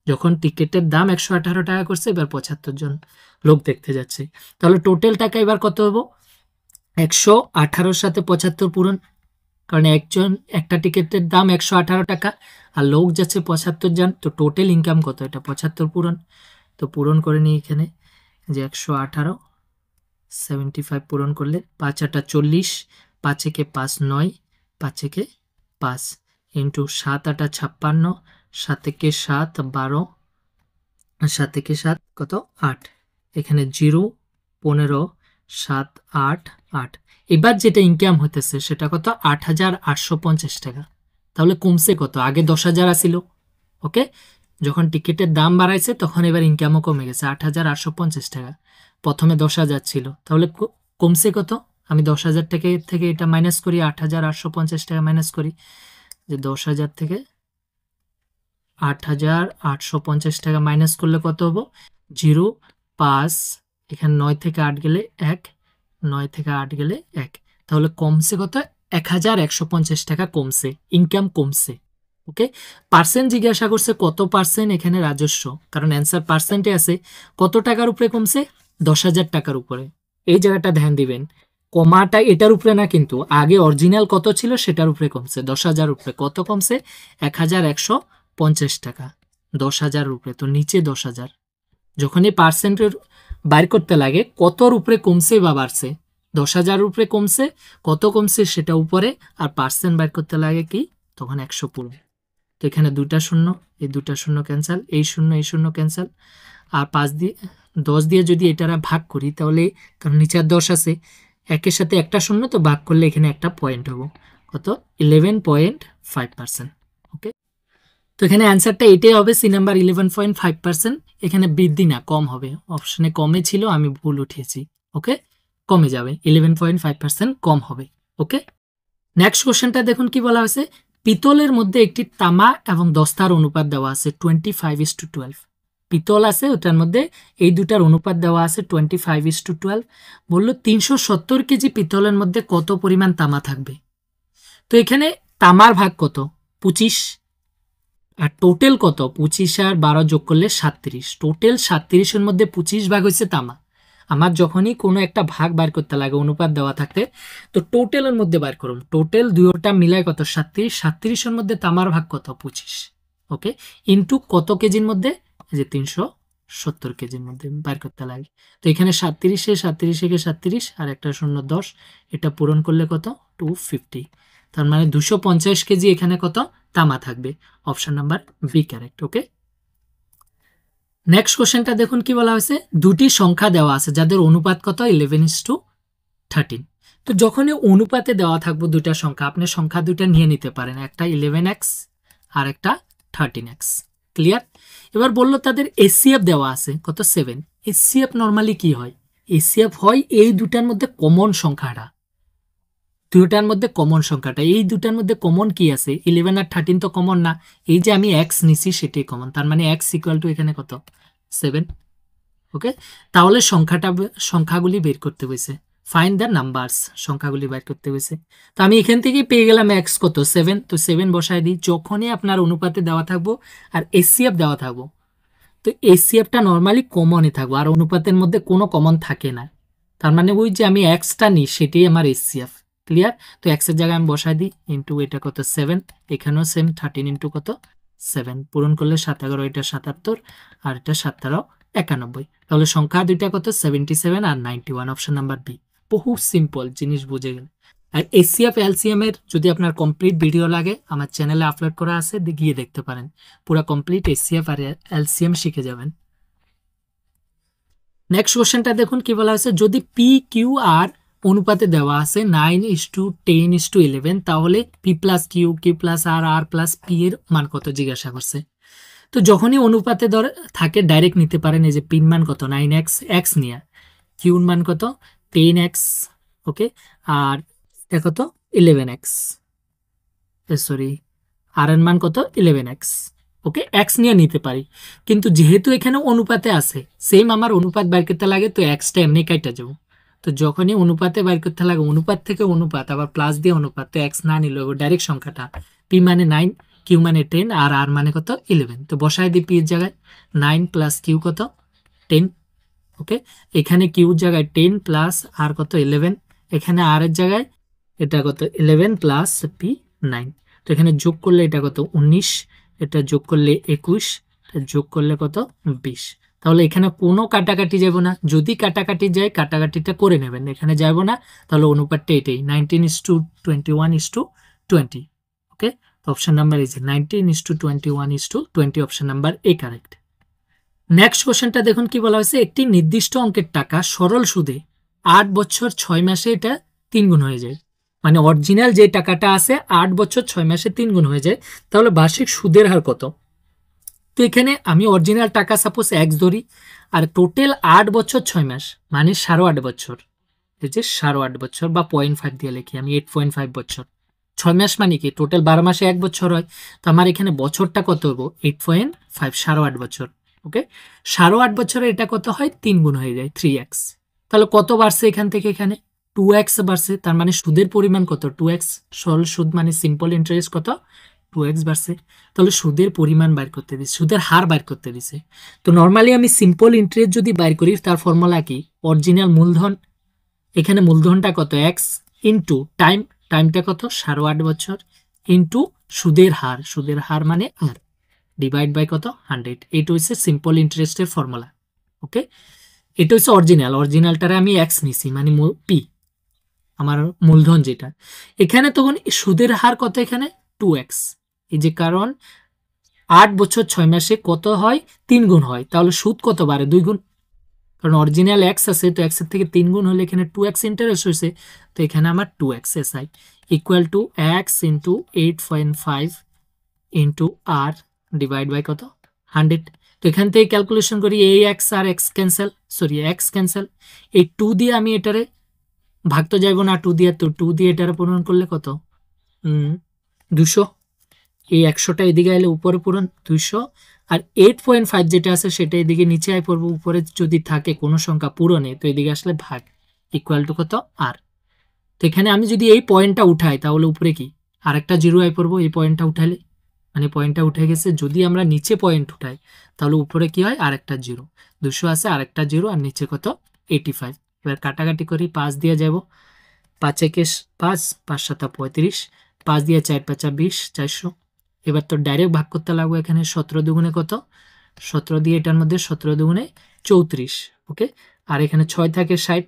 যখন টিকিটের দাম 118 টাকা করছে এবার 75 জন লোক দেখতে যাচ্ছে, তাহলে টোটাল টাকা এবার কত হবো 118 সাথে 75 পূরণ, কারণ একটা টিকিটের দাম 118 টাকা আর লোক যাচ্ছে 75 জন, তো টোটাল ইনকাম কত এটা 75 পূরণ, তো পূরণ করে নিই এখানে যে 118 75 পূরণ করলে 5 8 40, 5 একে 5 9, 5 একে 5 ইন্টু 7 8 56, 7 একে 7 12, 7 একে 7 কত 8, এখানে 0 15 7 8 8। এবার যেটা ইনকাম হতেছে সেটা কত 8850 টাকা। তাহলে কমছে কত, আগে 10,000 আসিল, ওকে, যখন টিকিটের দাম বাড়াইছে তখন এবার ইনকামও কমে গেছে 8850 টাকা, প্রথমে 10,000 ছিল, তাহলে কমছে কত, আমি 10,000 থেকে এটা মাইনাস করি, 8850 টাকা মাইনাস করি, যে 10,000 থেকে 8850 টাকা মাইনাস করলে কত হবো 0 5, এখানে 9 থেকে 8 গেলে 1, 9 থেকে 8 গেলে 1, তাহলে কমছে কত 1150 টাকা কমছে, ইনকাম কমছে, ওকে। পার্সেন্ট জিজ্ঞাসা করছে কত পার্সেন্ট, এখানে রাজস্ব, কারণ অ্যান্সার পার্সেন্টে আছে, কত টাকার উপরে কমছে 10,000 টাকার উপরে, এই জায়গাটা ধ্যান দিবেন, কমাটা এটার উপরে না, কিন্তু আগে অরিজিনাল কত ছিল সেটার উপরে কমছে, 10,000 উপরে কত কমছে 1150 টাকা, 10,000 উপরে, তো নিচে 10,000, যখনই পার্সেন্টের বাইর করতে লাগে কতর উপরে কমছে বা বাড়ছে, 10,000 উপরে কমছে, কত কমছে সেটা উপরে, আর পার্সেন্ট বাইর করতে লাগে কি তখন 100 পুরো, তো এখানে 2টা শূন্য, এই 2টা শূন্য ক্যান্সেল, এই শূন্য ক্যান্সেল, আর 5 দিয়ে 10 দিয়ে যদি এটারা ভাগ করি তাহলে, কারণ নিচে 10 আছে, একের সাথে একটা শূন্য, তো ভাগ করলে এখানে একটা পয়েন্ট হবো কত 11.5%, ওকে। তো এখানে অ্যান্সারটা এটাই হবে, সি নাম্বার 11.5%, এখানে বৃদ্ধি না কম হবে, অপশনে কমে ছিল আমি ভুল উঠিয়েছি, ওকে, কমে যাবে 11.5% কম হবে, ওকে। নেক্সট কোশ্চেনটা দেখুন কি বলা হয়েছে, পিতলের মধ্যে একটি তামা এবং দস্তার অনুপাত দেওয়া আছে 25:12, পিতল আছে ওটার মধ্যে এই দুটার অনুপাত দেওয়া আছে 25:12, বললো 370 কেজি পিতলের মধ্যে কত পরিমাণ তামা থাকবে, তো এখানে তামার ভাগ কত 25, আর টোটাল কত 25 আর 12 যোগ করলে 37, টোটাল 37-এর মধ্যে 25 ভাগ হয়েছে তামা, আমার যখনই কোনো একটা ভাগ বার করতে লাগে অনুপাত দেওয়া থাকতে, তো টোটালের মধ্যে বার করুন, টোটাল দুইটা মিলায় কত 37, 37-এর মধ্যে তামার ভাগ কত 25, ওকে, ইন্টু কত কেজির মধ্যে, যে 370 কেজির মধ্যে বার করতে লাগে, তো এখানে 37-এ 37 আর একটা 0 10, এটা পূরণ করলে কত 250, তার মানে 250 কেজি এখানে কত তামা থাকবে, অপশন নাম্বার বি কারেক্ট, ওকে। নেক্সট কোশ্চেনটা দেখুন কি বলা হয়েছে, দুটি সংখ্যা দেওয়া আছে যাদের অনুপাত কত 11:13, তো যখনই অনুপাতে দেওয়া থাকবে দুটা সংখ্যা, আপনি সংখ্যা দুটা নিয়ে নিতে পারেন, একটা 11x আর একটা 13x, ক্লিয়ার। এবার বললো তাদের এসসিএফ দেওয়া আছে কত 7, এসসিএফ নর্মালি কি হয়, এসসিএফ হয় এই দুটার মধ্যে কমন সংখ্যাটা, দুটার মধ্যে কমন সংখ্যাটা, এই দুটার মধ্যে কমন কি আছে 11 আর 13 তো কমন না, এই যে আমি x নিছি সেটাই কমন, তার মানে x ইকুয়াল টু এখানে কত 7, ওকে। তাহলে সংখ্যাগুলি বের করতে হয়েছে, ফাইন্ড দ্য নাম্বারস, সংখ্যাগুলি বের করতে হয়েছে, তো আমি এখান থেকেই পেয়ে গেলাম x কত 7, তো 7 বসায় দিই, যখনই আপনার অনুপাতে দেওয়া থাকবো আর এসসিএফ দেওয়া থাকবো, তো এসসিএফটা নর্মালি কমনই থাকবো, আর অনুপাতের মধ্যে কোনো কমন থাকে না, তার মানে ওই যে আমি এক্সটা নিই সেটাই আমার এসসিএফ, ক্লিয়ার। তো এক্সের জায়গায় আমি বসাই দিই, ইন্টু এটা কত 7, এখানেও সেম 13 ইন্টু কত 7, পূরণ করলে 7 11, এটা 77, আর এটা 7 13 91, তাহলে সংখ্যা দুইটা কত 77 আর 91, অপশন নাম্বার বি, বহু সিম্পল জিনিস বুঝে গেল। আর এসসিএফ এলসিএম এর যদি আপনার কমপ্লিট ভিডিও লাগে আমার চ্যানেলে আপলোড করা আছে, গিয়ে দেখতে পারেন, পুরো কমপ্লিট এসসিএফ আর এলসিএম শিখে যাবেন। নেক্সট কোশ্চেনটা দেখুন কি বলা হয়েছে, যদি পি কিউ আর অনুপাতে দেওয়া আছে 9:10:11, তাহলে P plus Q, Q plus R, R plus P এর মান কত জিজ্ঞাসা করছে, তো যখনই অনুপাতে থাকে ডাইরেক্ট নিতে পারেন, এই যে পিন মান কত 9x, এক্স নিয়ে, কিউর মান কত 10x, ওকে, আর এটা কত 11x, সরি আর এর মান কত 11x, ওকে, এক্স নিয়ে নিতে পারি, কিন্তু যেহেতু এখানে অনুপাতে আছে, সেম আমার অনুপাত বের করতে লাগে, তো এক্সটা এমনি কাইটা যাবো, তো যখনই অনুপাতে বের করতে লাগে, অনুপাত থেকে অনুপাত আবার প্লাস দিয়ে অনুপাত, তো এক্স না নিল ডাইরেক্ট সংখ্যাটা, পি মানে 9, কিউ মানে 10, আর আর মানে কত 11, তো বসায় দিই পি এর জায়গায় 9 প্লাস কিউ কত 10, ওকে, এখানে কিউর জায়গায় 10 প্লাস আর কত 11, এখানে আর এর জায়গায় এটা কত 11 প্লাস পি 9, তো এখানে যোগ করলে এটা কত 19, এটা যোগ করলে 21, যোগ করলে কত 20, তাহলে এখানে কোনো কাটাকাটি যাব না, যদি কাটাকাটি যায় কাটাকাটিটা করে নেবেন, এখানে যাব না, তাহলে অনুপাতটা এটাই 19:21:20। Okay, option number is 19:21:20, option number A correct. Next কোশ্চেনটা দেখুন কি বলা হয়েছে, একটি নির্দিষ্ট অঙ্কের টাকা সরল সুদে 8 বছর 6 মাসে এটা 3 গুণ হয়ে যায়, মানে অরিজিনাল যে টাকাটা আছে 8 বছর 6 মাসে 3 গুণ হয়ে যায়, তাহলে বার্ষিক সুদের হার কত? তো এখানে আমি অরিজিনাল টাকা সাপোজ এক্স ধরি, আর টোটাল 8 বছর 6 মাস মানে 8.5 বছর, এই যে 8.5 বছর বা 0.5 দিয়ে লিখি আমি 8.5 বছর, 6 মাস মানে কি টোটাল 12 মাসে 1 বছর হয়, তো আমার এখানে বছরটা কত হবো 8.5, 8.5 বছর। ওকে, 8.5 বছরে এটা কত হয় 3 গুণ হয়ে যায় 3x, তাহলে কত বাড়ছে এখান থেকে এখানে 2x বাড়ছে, তার মানে সুদের পরিমাণ কত 2x, সরল সুদ মানে সিম্পল ইন্টারেস্ট কত 2x বাড়ছে, তাহলে সুদের পরিমাণ বাইর করতে দিছে, সুদের হার বাইর করতে দিছে। তো নর্মালি আমি সিম্পল ইন্টারেস্ট যদি বাইর করি তার ফর্মুলা কি, অরিজিনাল মূলধন, এখানে মূলধনটা কত এক্স ইন্টু টাইমটা কত 8.5 বছর ইন্টু সুদের হার মানে আর ডিভাইড বাই কত 100, এটা হচ্ছে সিম্পল ইন্টারেস্টের ফর্মুলা। ওকে, এটা হচ্ছে অরিজিনালটারে আমি এক্স নিছি মানে পি আমার মূলধন যেটা, এখানে তখন সুদের হার কত এখানে 2x, এই যে কারণ 8 বছর 6 মাসে কত হয় 3 গুণ হয়, তাহলে সুদ কত বাড়ে 2 গুণ, কারণ অরিজিনাল এক্স আছে, তো এক্সের থেকে 3 গুণ হলে এখানে 2x ইন্টারেস্ট হয়েছে, তো এখানে আমার 2x SI equal to X into 8.5 into R divide by কত 100। তো এখান থেকে ক্যালকুলেশন করি এই এক্স আর এক্স ক্যান্সেল, এক্স ক্যান্সেল, এই 2 দিয়ে আমি এটারে ভাগ তো যাইব না 2 দিয়ে, তো 2 দিয়ে এটারে পূরণ করলে কত 200, এই 100টা এদিকে এলে উপরে পূরণ 200, আর 8.5 যেটা আছে সেটা এদিকে নিচে আয় পড়বো, উপরে যদি থাকে কোনো সংখ্যা পূরণে তো এদিকে আসলে ভাগ ইকুয়াল টু কত আর। তো এখানে আমি যদি এই পয়েন্টটা উঠাই তাহলে উপরে কি আরেকটা জিরো আয় পড়বো, এই পয়েন্টটা উঠালে মানে পয়েন্টটা উঠে গেছে, যদি আমরা নিচে পয়েন্ট উঠাই তাহলে উপরে কি হয় আরেকটা জিরো, 200 আছে আরেকটা জিরো, আর নিচে কত 85। এবার কাটাকাটি করি 5 দিয়ে যাব, 5 একে 5, 5 7 35, 5 দিয়ে 4 5 20, 400। এবার তো ডাইরেক্ট ভাগ করতে লাগবে, এখানে 17 দুগুণে কত 17 দিয়ে এটার মধ্যে 17 দুগুণে 34। ওকে, আর এখানে 6 থাকে 60,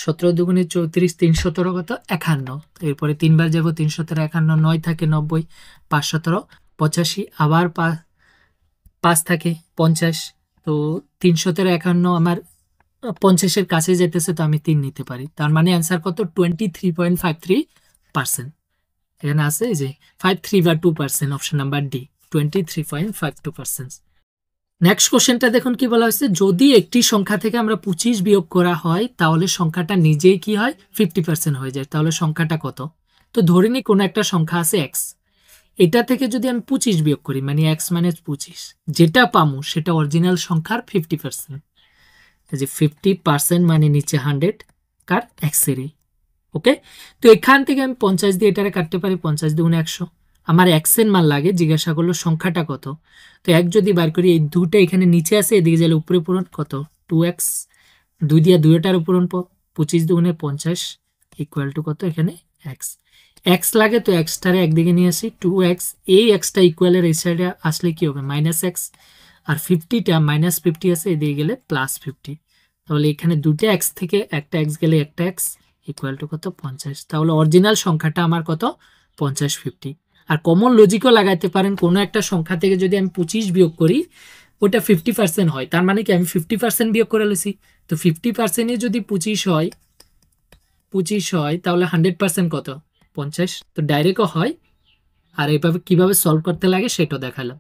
17 দুগুণে 34, 317 কত 51, এরপরে 3 বার যাবো 317 51, 9 থাকে 90, 517 85, আবার 5 থাকে 50, তো 317 51 আমার 50-এর কাছে যেতেছে, তো আমি 3 নিতে পারি, তার মানে অ্যান্সার কত 23.53%। এখানে আছে যে 53 বা 2%, অপশন নাম্বার ডি 23.52%। নেক্সট কোশ্চেনটা দেখুন কি বলা হয়েছে, যদি একটি সংখ্যা থেকে আমরা 25 বিয়োগ করা হয় তাহলে সংখ্যাটা নিজেই কি হয় 50% হয়ে যায়, তাহলে সংখ্যাটা কত? তো ধরে নিই কোনো একটা সংখ্যা আছে এক্স, এটা থেকে যদি আমি 25 বিয়োগ করি মানে এক্স মাইনাস 25, যেটা পামু সেটা অরিজিনাল সংখ্যার 50%, যে 50% মানে নিচে 100 কার এক্সেরই। ওকে, তো এখান থেকে আমি 50 দিয়ে এটারে কাটতে পারি, 50 দুগুণে 100, আমার এক্সের মান লাগে, জিজ্ঞাসা করলো সংখ্যাটা কত, তো এক যদি বার করি এই দুটা এখানে নিচে আছে, এদিকে গেলে উপরে পূরণ কত 2x, 2 দিয়ে দুইটার পূরণ 25 দুগুণে 50 ইকুয়াল টু কত এখানে এক্স লাগে, তো এক্সটারে একদিকে নিয়ে আসি 2x, এই এক্সটা ইকুয়ালের এই সাইডে আসলে কি হবে মাইনাস এক্স, আর 50টা মাইনাস 50 আছে এদিকে গেলে প্লাস 50, তাহলে এখানে দুটো এক্স থেকে একটা এক্স গেলে একটা এক্স ইকুয়াল টু কত 50, তাহলে অরিজিনাল সংখ্যাটা আমার কত 50 50। আর কমন লজিকও লাগাইতে পারেন, কোনো একটা সংখ্যা থেকে যদি আমি 25 বিয়োগ করি ওটা 50% হয়, তার মানে কি আমি 50% বিয়োগ করে লেছি, তো 50%-ই যদি 25 হয় তাহলে 100% কত 50, তো ডাইরেক্টও হয়, আর এইভাবে কিভাবে সলভ করতে লাগে সেটাও দেখালাম।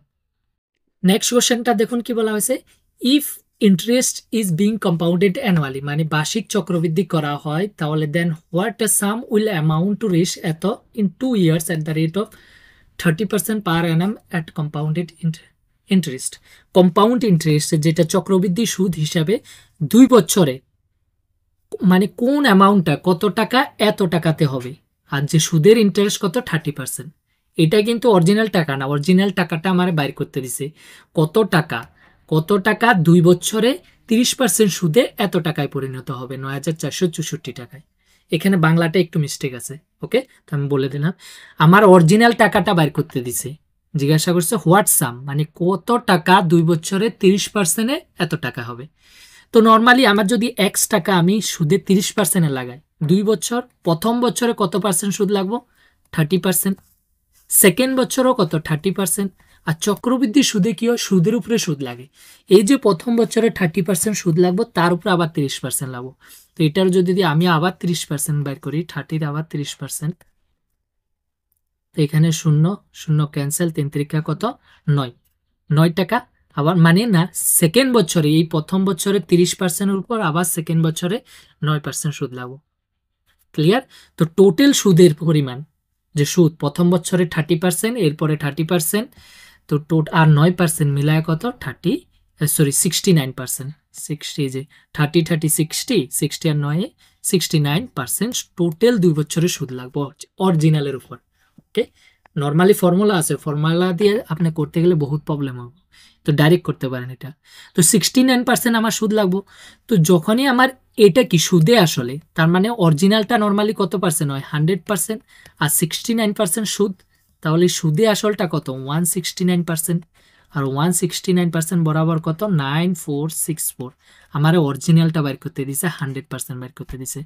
নেক্সট কোশ্চেনটা দেখুন কি বলা হয়েছে, if interest is being compounded annually, মানে বার্ষিক চক্রবৃদ্ধি করা হয়, তাহলে then what a sum will amount to reach এত in 2 years at the rate of 30% per annum at compounded interest. Compound interest যেটা চক্রবৃদ্ধি সুদ হিসাবে 2 বছরে মানে কোন অ্যামাউন্টটা কত টাকা এত টাকাতে হবে, আর যে সুদের ইন্টারেস্ট কত 30%, এটা কিন্তু অরিজিনাল টাকা না, অরিজিনাল টাকাটা আমার বাইর করতে দিছে কত টাকা 2 বছরে 30% সুদে এত টাকায় পরিণত হবে 9464 টাকায়। এখানে বাংলাটা একটু মিস্টেক আছে, ওকে, তো আমি বলে দিলাম আমার অরিজিনাল টাকাটা বাইর করতে দিছে, জিজ্ঞাসা করছে হোয়াট সাম, মানে কত টাকা 2 বছরে 30%-এ এত টাকা হবে। তো নর্মালি আমার যদি এক্স টাকা আমি সুদে 30%-এ লাগাই, 2 বছর, প্রথম বছরে কত পার্সেন্ট সুদ লাগবো? 30%। সেকেন্ড বছরও কত? 30%। আর চক্রবৃদ্ধি সুদে কি হয়? সুদের উপরে সুদ লাগে। এই যে প্রথম বছরে 30% সুদ লাগবো, তার উপরে আবার 30% লাগবো। তো এটার যদি আমি আবার 30% বের করি, 30-র আবার 30%, তো এখানে শূন্য শূন্য ক্যান্সেল, 3 3 কত? 9 টাকা। আবার মানে না, সেকেন্ড বছরে, এই প্রথম বছরে 30%-এর উপর আবার সেকেন্ড বছরে 9% সুদ লাগবো। ক্লিয়ার? তো টোটাল সুদের পরিমাণ, যে সুদ প্রথম বছরে 30%, এরপরে 30%, তো আর 9% মিলায় কত? 69%। 60, যে 30 30 60, 60 আর 9 69% টোটাল 2 বছরে সুদ লাগবে অরিজিনালের উপর। ওকে, নর্মালি ফর্মুলা আছে, ফর্মুলা দিয়ে আপনি করতে গেলে বহুত প্রবলেম হবে, তো ডাইরেক্ট করতে পারেন এটা। তো 69% আমার সুদ লাগবো। তো যখনই আমার এটা কি সুদে আসলে, তার মানে অরিজিনালটা নর্মালি কত পার্সেন্ট হয়? 100%, আর 69% সুদ, তাহলে সুদে আসলটা কত? 169%। আর 169% বরাবর কত? 9464। আমার অরিজিনালটা বাইর করতে দিছে, 100% বাইর করতে দিছে।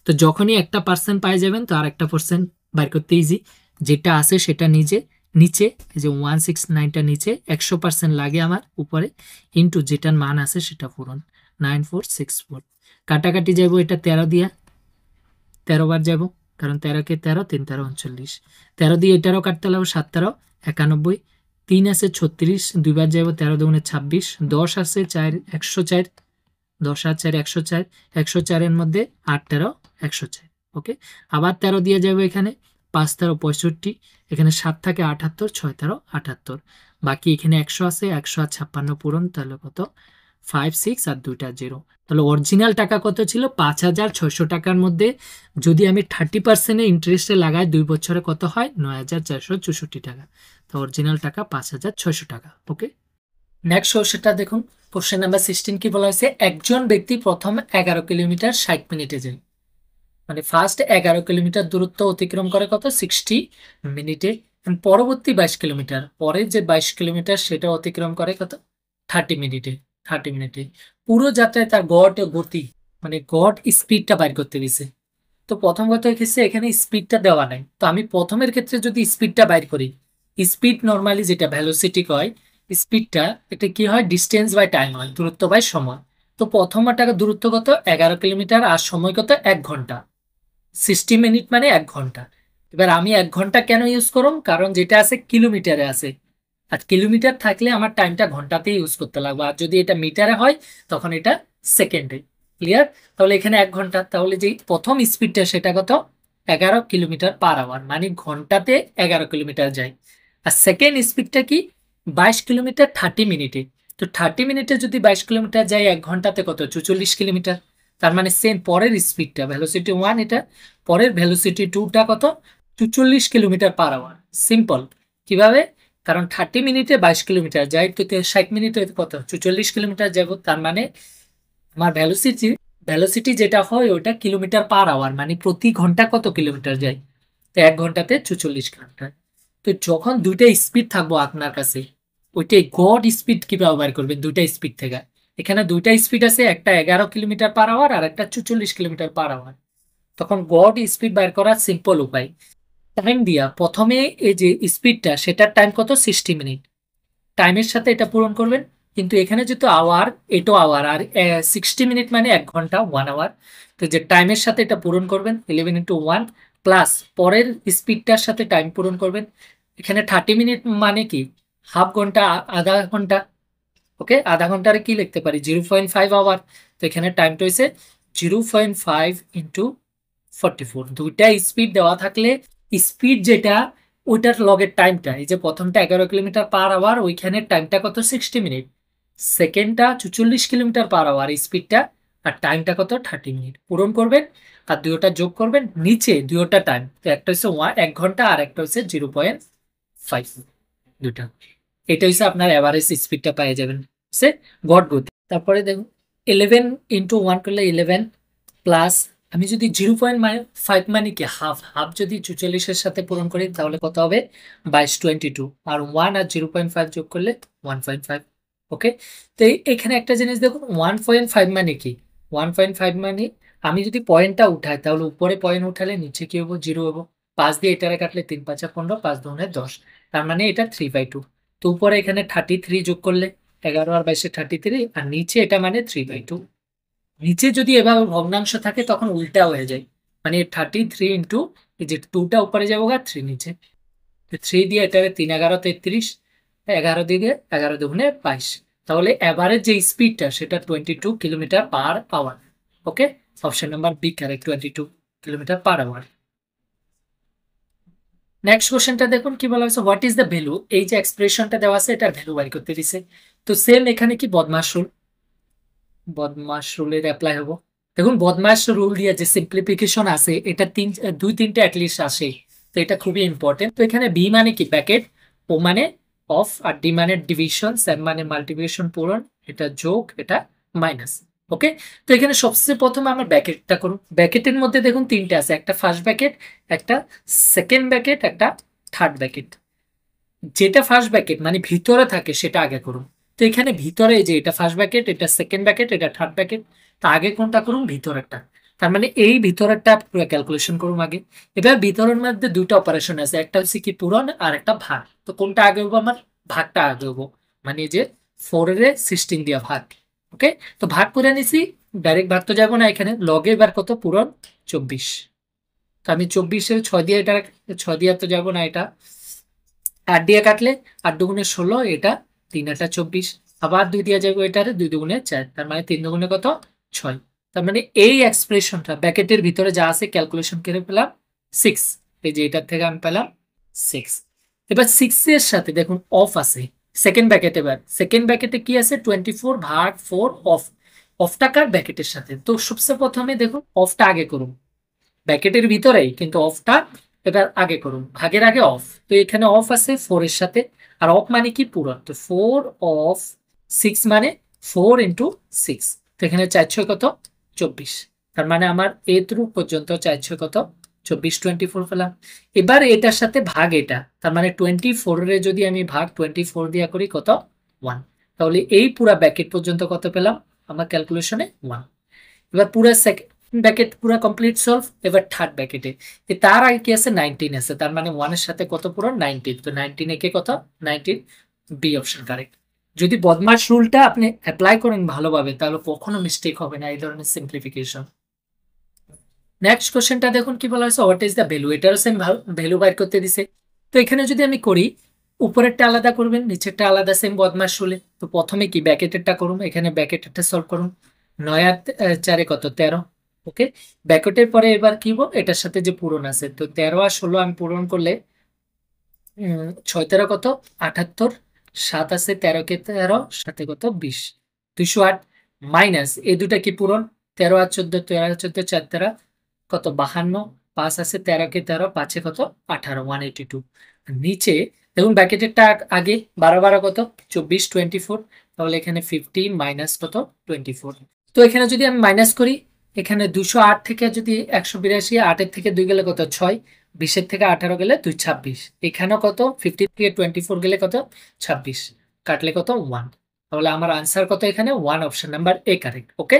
তো যখনই একটা পার্সেন্ট পাই যাবেন, তো আর একটা পার্সেন্ট বাইর করতে ইজি। যেটা আছে সেটা নিচে, এই যে 169টা নিচে, 100% লাগে আমার উপরে, ইন্টু যেটার মান আছে সেটা পূরণ, 9464। কাটাকাটি যাবো, এটা 13 দিয়া, 13 বার যাব, কারণ 13 কে 13, 3 13 39, 13 দিয়ে এটারও কাটতে লাগবে, 7 13 91, 3 আছে 36, 2 বার যাব, 13 2 26, 10 আছে 4 104, 10 আর 4 104, 104-এর মধ্যে 8 13 104। ওকে, আবার 13 দিয়ে যাবে এখানে, 5 13 65, এখানে 7 থাকে 78, 6 13 78, বাকি এখানে 100 আছে, 100 আর 56 পূরণ, তাহলে কত? 5 6 আর 2টা 0। তাহলে অরিজিনাল টাকা কত ছিল? 5600 টাকার মধ্যে যদি আমি 30%-এ ইন্টারেস্টে লাগাই, 2 বছরে কত হয়? 9464 টাকা। তো অরিজিনাল টাকা 5600 টাকা। ওকে, নেক্সট কোশ্চেনটা দেখুন। কোশ্চেন নাম্বার 16 কি বলা হয়েছে? একজন ব্যক্তি প্রথম 11 কিলোমিটার 60 মিনিটে যায়, মানে ফার্স্ট 11 কিলোমিটার দূরত্ব অতিক্রম করে কত? 60 মিনিটে। পরবর্তী 22 কিলোমিটার, পরের যে 22 কিলোমিটার সেটা অতিক্রম করে কত? 30 মিনিটে। 30 মিনিটে পুরো যাত্রায় তার গড় গতি, মানে গড় স্পিডটা বাইর করতে দিছে। তো প্রথম কথা ক্ষেত্রে এখানে স্পিডটা দেওয়া নাই, তো আমি প্রথমের ক্ষেত্রে যদি স্পিডটা বাইর করি, স্পিড নর্মালি যেটা ভ্যালোসিটি কয়, স্পিডটা এটা কি হয়? ডিস্টেন্স বাই টাইম হয়, দূরত্ব বাই সময়। তো প্রথম টাকা দূরত্ব কত? 11 কিলোমিটার, আর সময় কত? 1 ঘন্টা। 60 মিনিট মানে 1 ঘন্টা। এবার আমি 1 ঘন্টা কেন ইউজ করুম? কারণ যেটা আছে কিলোমিটারে আছে, আর কিলোমিটার থাকলে আমার টাইমটা ঘন্টাতেই ইউজ করতে লাগবে, আর যদি এটা মিটারে হয় তখন এটা সেকেন্ডে। ক্লিয়ার? তাহলে এখানে 1 ঘন্টা, তাহলে যে প্রথম স্পিডটা সেটা কত? 11 কিলোমিটার পার আওয়ার, মানে ঘন্টাতে 11 কিলোমিটার যায়। আর সেকেন্ড স্পিডটা কি? 22 কিলোমিটার 30 মিনিটে। তো 30 মিনিটে যদি 22 কিলোমিটার যায়, 1 ঘন্টাতে কত? 44 কিলোমিটার। তার মানে সেম পরের স্পিডটা, ভ্যালোসিটি 1 এটা, পরের ভ্যালোসিটি 2টা কত? 44 কিলোমিটার পার আওয়ার। সিম্পল। কিভাবে? কারণ 30 মিনিটে 22 কিলোমিটার যায়, তো 60 মিনিটে কত? 44 কিলোমিটার যাব। তার মানে আমার ভ্যালোসিটি যেটা হয় ওটা কিলোমিটার পার আওয়ার, মানে প্রতি ঘন্টা কত কিলোমিটার যায়, তো 1 ঘন্টাতে 44 কিলোমিটার। তো যখন দুইটা স্পিড থাকবো আপনার কাছে, ওইটাই গড় স্পিড কিভাবে বের করবেন? দুইটা স্পিড থেকে, এখানে দুইটা স্পিড আছে, একটা 11 কিলোমিটার পার আওয়ার আর একটা 44 কিলোমিটার পার আওয়ার। তখন গড় স্পিড বের করার সিম্পল উপায়, টাইম দিয়া প্রথমে এই যে স্পিডটা সেটার টাইম কত? 60 মিনিট, টাইমের সাথে এটা পূরণ করবেন। কিন্তু এখানে যেহেতু আওয়ার, এটো আওয়ার, আর 60 মিনিট মানে 1 ঘন্টা, 1 আওয়ার। তো যে টাইমের সাথে এটা পূরণ করবেন, 11 × 1 প্লাস পরের স্পিডটার সাথে টাইম পূরণ করবেন। এখানে 30 মিনিট মানে কি? হাফ ঘন্টা, আধা ঘন্টা। ওকে, আধা ঘন্টারে কি লিখতে পারি? 0.5 আওয়ার। তো এখানে টাইমটা হয়েছে 0.5 × 44। দুইটা স্পিড দেওয়া থাকলে স্পিড যেটা, ওইটার লগের টাইমটা, এই যে প্রথমটা 11 কিলোমিটার পার আওয়ার, ওইখানে টাইমটা কত? 60 মিনিট। সেকেন্ডটা 44 কিলোমিটার পার আওয়ার স্পিডটা, আর টাইমটা কত? 30 মিনিট। পূরণ করবেন আর দুইটা যোগ করবেন, নিচে দুইটা টাইম, তো একটা হচ্ছে 1 ঘন্টা আর একটা হচ্ছে 0.5, দুটা। এটা হচ্ছে আপনার এভারেজ স্পিডটা পেয়ে যাবেন, সে গড় গতি। তারপরে দেখুন 11 × 1 করলে 11 প্লাস আমি যদি 0.5 মানে কি হাফ, হাফ যদি 44-এর সাথে পূরণ করি তাহলে কত হবে 22, আর 1 আর 0.5 যোগ করলে 1.5। ওকে, তো এখানে একটা জিনিস দেখুন, 1.5 মানে কি, 1.5 মানে আমি যদি পয়েন্টটা উঠাই তাহলে উপরে পয়েন্ট উঠালে নিচে কি হবো, 0 হবো। 5 দিয়ে এটারে কাটলে 3×5 = 15, 5×2 = 10, তার মানে এটা 3/2। তো উপরে এখানে 33 যোগ করলে 11 আর 22 33, আর নিচে এটা মানে 3/2। নিচে যদি এভাবে ভগ্নাংশ থাকে তখন উল্টা হয়ে যায়, মানে 33 ইন্টু এই যে 2টা উপরে যাবো আর 3 নিচে, 3 দিয়ে এটা 3×11 = 33, 11 দিয়ে 11×2 = 22। তাহলে এভারেজ যে স্পিডটা সেটা 22 kilometre per hour. Okay, option number B correct, 22 kilometre per hour. Next কোশ্চেনটা দেখুন কি বলা হয়েছে, হোয়াট ইজ দ্য ভ্যালু, এই যে এক্সপ্রেশনটা দেওয়া আছে এটার ভ্যালু বাই করতে দিছে। তো সেম এখানে কি বদমাশ রুল, বদমাশ রুলের অ্যাপ্লাই হবো। দেখুন বদমাশ রুল দিয়ে যে সিম্পলিফিকেশন আছে এটা 2-3টে অ্যাটলিস্ট আসে, তো এটা খুবই ইম্পর্টেন্ট। তো এখানে বি মানে কি ব্র্যাকেট, ও মানে অফ, আর ডি মানে ডিভিশন, সেম মানে মাল্টিপ্লিকেশন পূরণ, এটা যোগ, এটা মাইনাস। ওকে, তো এখানে সবচেয়ে প্রথমে আমরা ব্র্যাকেটটা করুন। ব্র্যাকেটের মধ্যে দেখুন 3টে আছে, একটা ফার্স্ট ব্র্যাকেট, একটা সেকেন্ড ব্র্যাকেট, একটা থার্ড ব্র্যাকেট। যেটা ফার্স্ট ব্র্যাকেট মানে ভিতরে থাকে সেটা আগে করুন। তো এখানে ভিতরে যে এটা ফার্স্ট ব্র্যাকেট, এটা সেকেন্ড ব্র্যাকেট, এটা থার্ড ব্র্যাকেট, তা আগে কোনটা করুন, ভিতরেরটা। তার মানে এই ভিতরেরটা পুরো ক্যালকুলেশন করুন আগে। এবার ভিতরের মধ্যে দুটো অপারেশন আছে, একটা হচ্ছে কি পূরণ আর একটা ভাগ। তো কোনটা আগে হবো, আমার ভাগটা আগে হবো, মানে যে 4-16 দিয়ে ভাগ। ওকে, তো ভাগ করে নিছি, ডাইরেক্ট ভাগ তো যাবো না, এখানে লগে এবার কত পূরণ 24। তো আমি 24-এর 6 দিয়ে এটা, 6 দিয়ে তো যাবো না, এটা 8 দিয়ে কাটলে 8×2 = 16, এটা 3×8 = 24, আবার 2 দিয়ে যাবো, এটারে 2×2 = 4, তার মানে 3×2 কত 6। তার মানে এই এক্সপ্রেশনটা ব্র্যাকেটের ভিতরে যা আছে ক্যালকুলেশন করে পেলাম 6। এই যে এটার থেকে আমি পেলাম 6। এবার 6 এর সাথে দেখুন অফ আছে সেকেন্ড ব্র্যাকেট। এবার সেকেন্ড ব্র্যাকেটে কি আছে, 24/4 অফ, অফটা কার ব্র্যাকেটের সাথে। তো সবচেয়ে প্রথমে দেখুন অফটা আগে করুন, ব্র্যাকেটের ভিতরেই কিন্তু অফটা এবার আগে করুন, ভাগের আগে অফ। তো এখানে অফ আছে 4-এর সাথে, আর অফ মানে কি পূরণ, তো 4 অফ 6 মানে 4×6। তো এখানে 4×6 কত 24, তার মানে আমার এতটুকু পর্যন্ত 4×6 কত 24, 24 পেলাম। এবার এটার সাথে ভাগ এটা, তার মানে 24 যদি আমি ভাগ 24 দিয়ে করি কত 1, তাহলে এই পুরা ব্র্যাকেট পর্যন্ত কত পেলাম আমার ক্যালকুলেশনে 1। এবার পুরো ব্র্যাকেট পুরো কমপ্লিট সলভ। এবার থার্ড ব্র্যাকেটে তার আগে কি আছে 19 আছে, তার মানে 1 এর সাথে কত পূরণ 19, তো 19 একে কত 19, বি অপশন কারেক্ট। যদি বদমাশ রুলটা আপনি অ্যাপ্লাই করেন ভালোভাবে তাহলে কখনো মিস্টেক হবে না এই ধরনের সিম্পলিফিকেশন। নেক্সট কোশ্চেনটা দেখুন কি বলা হয়েছে, হোয়াট ইজ দ্য ভ্যালু, এটারও সেম ভ্যালু বাইর করতে দিছে। তো এখানে যদি আমি করি উপরেরটা আলাদা করবেন, নিচেরটা আলাদা, সেম বদমাশ রুলে। তো প্রথমে কি ব্র্যাকেটেরটা করুন, এখানে ব্র্যাকেটেরটা সলভ করুন, 9 আর 4 কত 13। ওকে, ব্র্যাকেটের পরে এবার কি হবো, এটার সাথে যে পূরণ আছে, তো 13 আর 16 আমি পূরণ করলে 6 13 কত 78, 7 আছে 13 কে 13, সাথে কত 20, 208, মাইনাস এই দুটা কি পূরণ 13 আর 14, 13 আর 14 4 13 কত 52, 5 আছে 13 কে 13, 5 কত 18, 182। নিচে দেখুন ব্র্যাকেটেরটা আগে 12 12 কত 24, 24, তাহলে এখানে 50 মাইনাস কত 24। তো এখানে যদি আমি মাইনাস করি, এখানে 208 থেকে যদি 182, 8-এর থেকে 2 গেলে কত 6, 20-এর থেকে 18 গেলে 2 26, এখানেও কত 50 থেকে 24 গেলে কত 26, কাটলে কত 1। তাহলে আমার আনসার কত এখানে 1, option number A correct. Okay,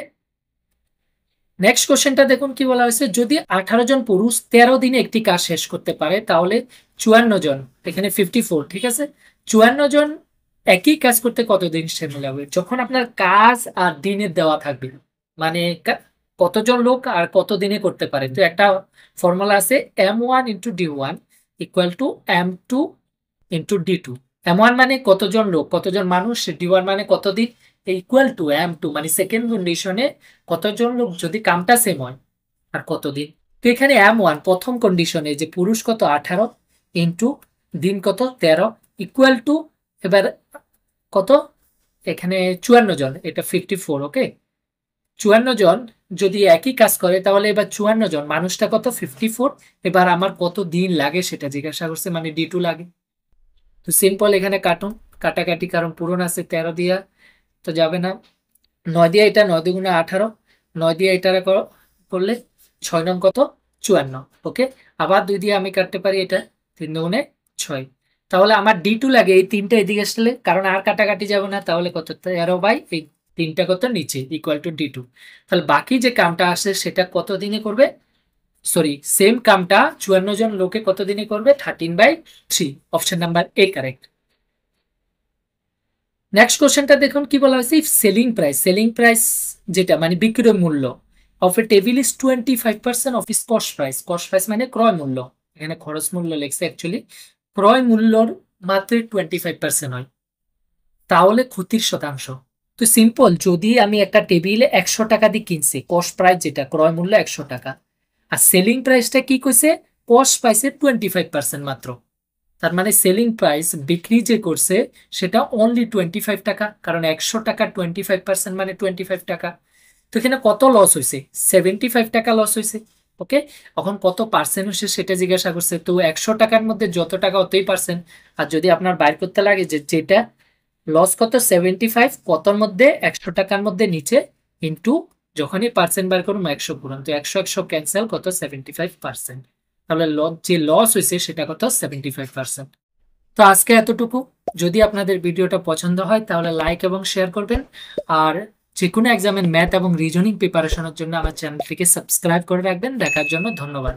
next কোশ্চেনটা দেখুন কি বলা হয়েছে, যদি 18 জন পুরুষ 13 দিনে একটি কাজ শেষ করতে পারে তাহলে 54 জন, এখানে 54, ঠিক আছে, 54 জন একই কাজ করতে কতদিন সময় লাগবে। যখন আপনার কাজ আর দিনের দেওয়া থাকবে, মানে কতজন লোক আর কত দিনে করতে পারে, তো একটা ফর্মুলা আছে m1 × d1 = m2 × d2। m1 মানে কতজন লোক কতজন মানুষ, d1 মানে কতদিন, ইকুয়াল টু m2 মানে সেকেন্ড কন্ডিশনে কতজন লোক যদি কামটা সেম হয় আর কতদিন। তো এখানে m1 প্রথম কন্ডিশনে যে পুরুষ কত 18 ইন্টু দিন কত 13 ইকুয়াল টু এবার কত এখানে 54 জন, এটা 54। ওকে, 54 জন যদি একই কাজ করে তাহলে এবার 54 জন মানুষটা কত 54, এবার আমার কত দিন লাগে সেটা জিজ্ঞাসা করছে, মানে d2 লাগে। তো সিম্পল এখানে কাটুন, কাটাকাটি, কারণ পূরণ আছে 13 দিয়া তো যাবে না, 9 দিয়ে এটা 9 × 2 = 18, 9 দিয়ে এটা করলে 6 নং কত 54। ওকে, আবার 2 দিয়ে আমি কাটতে পারি, এটা 3 দুগুণে 6। তাহলে আমার D2 লাগে এই 3টা এদিকে আসলে, কারণ আর কাটাকাটি যাবে না, তাহলে কত 13 বাই এই 3টা কত নিচে ইকুয়াল টু D2। তাহলে বাকি যে কামটা আসে সেটা কত দিনে করবে, সরি সেম কামটা 54 জন লোকে কত দিনে করবে, 13/3। Option number A correct. Next কোশ্চেনটা দেখুন কি বলা হয়েছে, ইফ সেলিং প্রাইস যেটা মানে বিক্রয় মূল্য of A table is 25% of is cost price মানে ক্রয় মূল্য, এখানে খরচ মূল্য লেখছে অ্যাকচুয়ালি, ক্রয় মূল্যর মাত্র 25% হয়, তাহলে ক্ষতির শতাংশ। তো সিম্পল, যদি আমি একটা টেবিলে 100 টাকা দিয়ে কিনছি, কস্ট প্রাইস যেটা ক্রয় মূল্য 100 টাকা, আর সেলিং প্রাইসটা কি কইছে, কস্ট প্রাইসের 25% মাত্র, তার মানে সেলিং প্রাইস বিক্রি যে করছে সেটা অনলি 25 টাকা, কারণ 100 টাকা 25% মানে 25 টাকা। তো এখানে কত লস হয়েছে, 75 টাকা লস হয়েছে। ওকে, এখন কত পার্সেন্ট হচ্ছে সেটা জিজ্ঞাসা করছে, তো 100 টাকার মধ্যে যত টাকা অতই পার্সেন্ট, আর যদি আপনার বাইর করতে লাগে যে যেটা লস কত 75 কতর মধ্যে 100 টাকার মধ্যে নিচে, ইন্টু যখনই পার্সেন্ট বার করুন 100 গুণন, তো 100 ক্যান্সেল, কত 75%। তাহলে যে লস হয়েছে সেটা কত 75%। তো আজকে এতটুকু। যদি আপনাদের ভিডিওটা পছন্দ হয় তাহলে লাইক এবং শেয়ার করবেন, আর যে কোনো এক্সামের ম্যাথ এবং রিজনিং প্রিপারেশনের জন্য আমার চ্যানেলটিকে সাবস্ক্রাইব করে রাখবেন। দেখার জন্য ধন্যবাদ।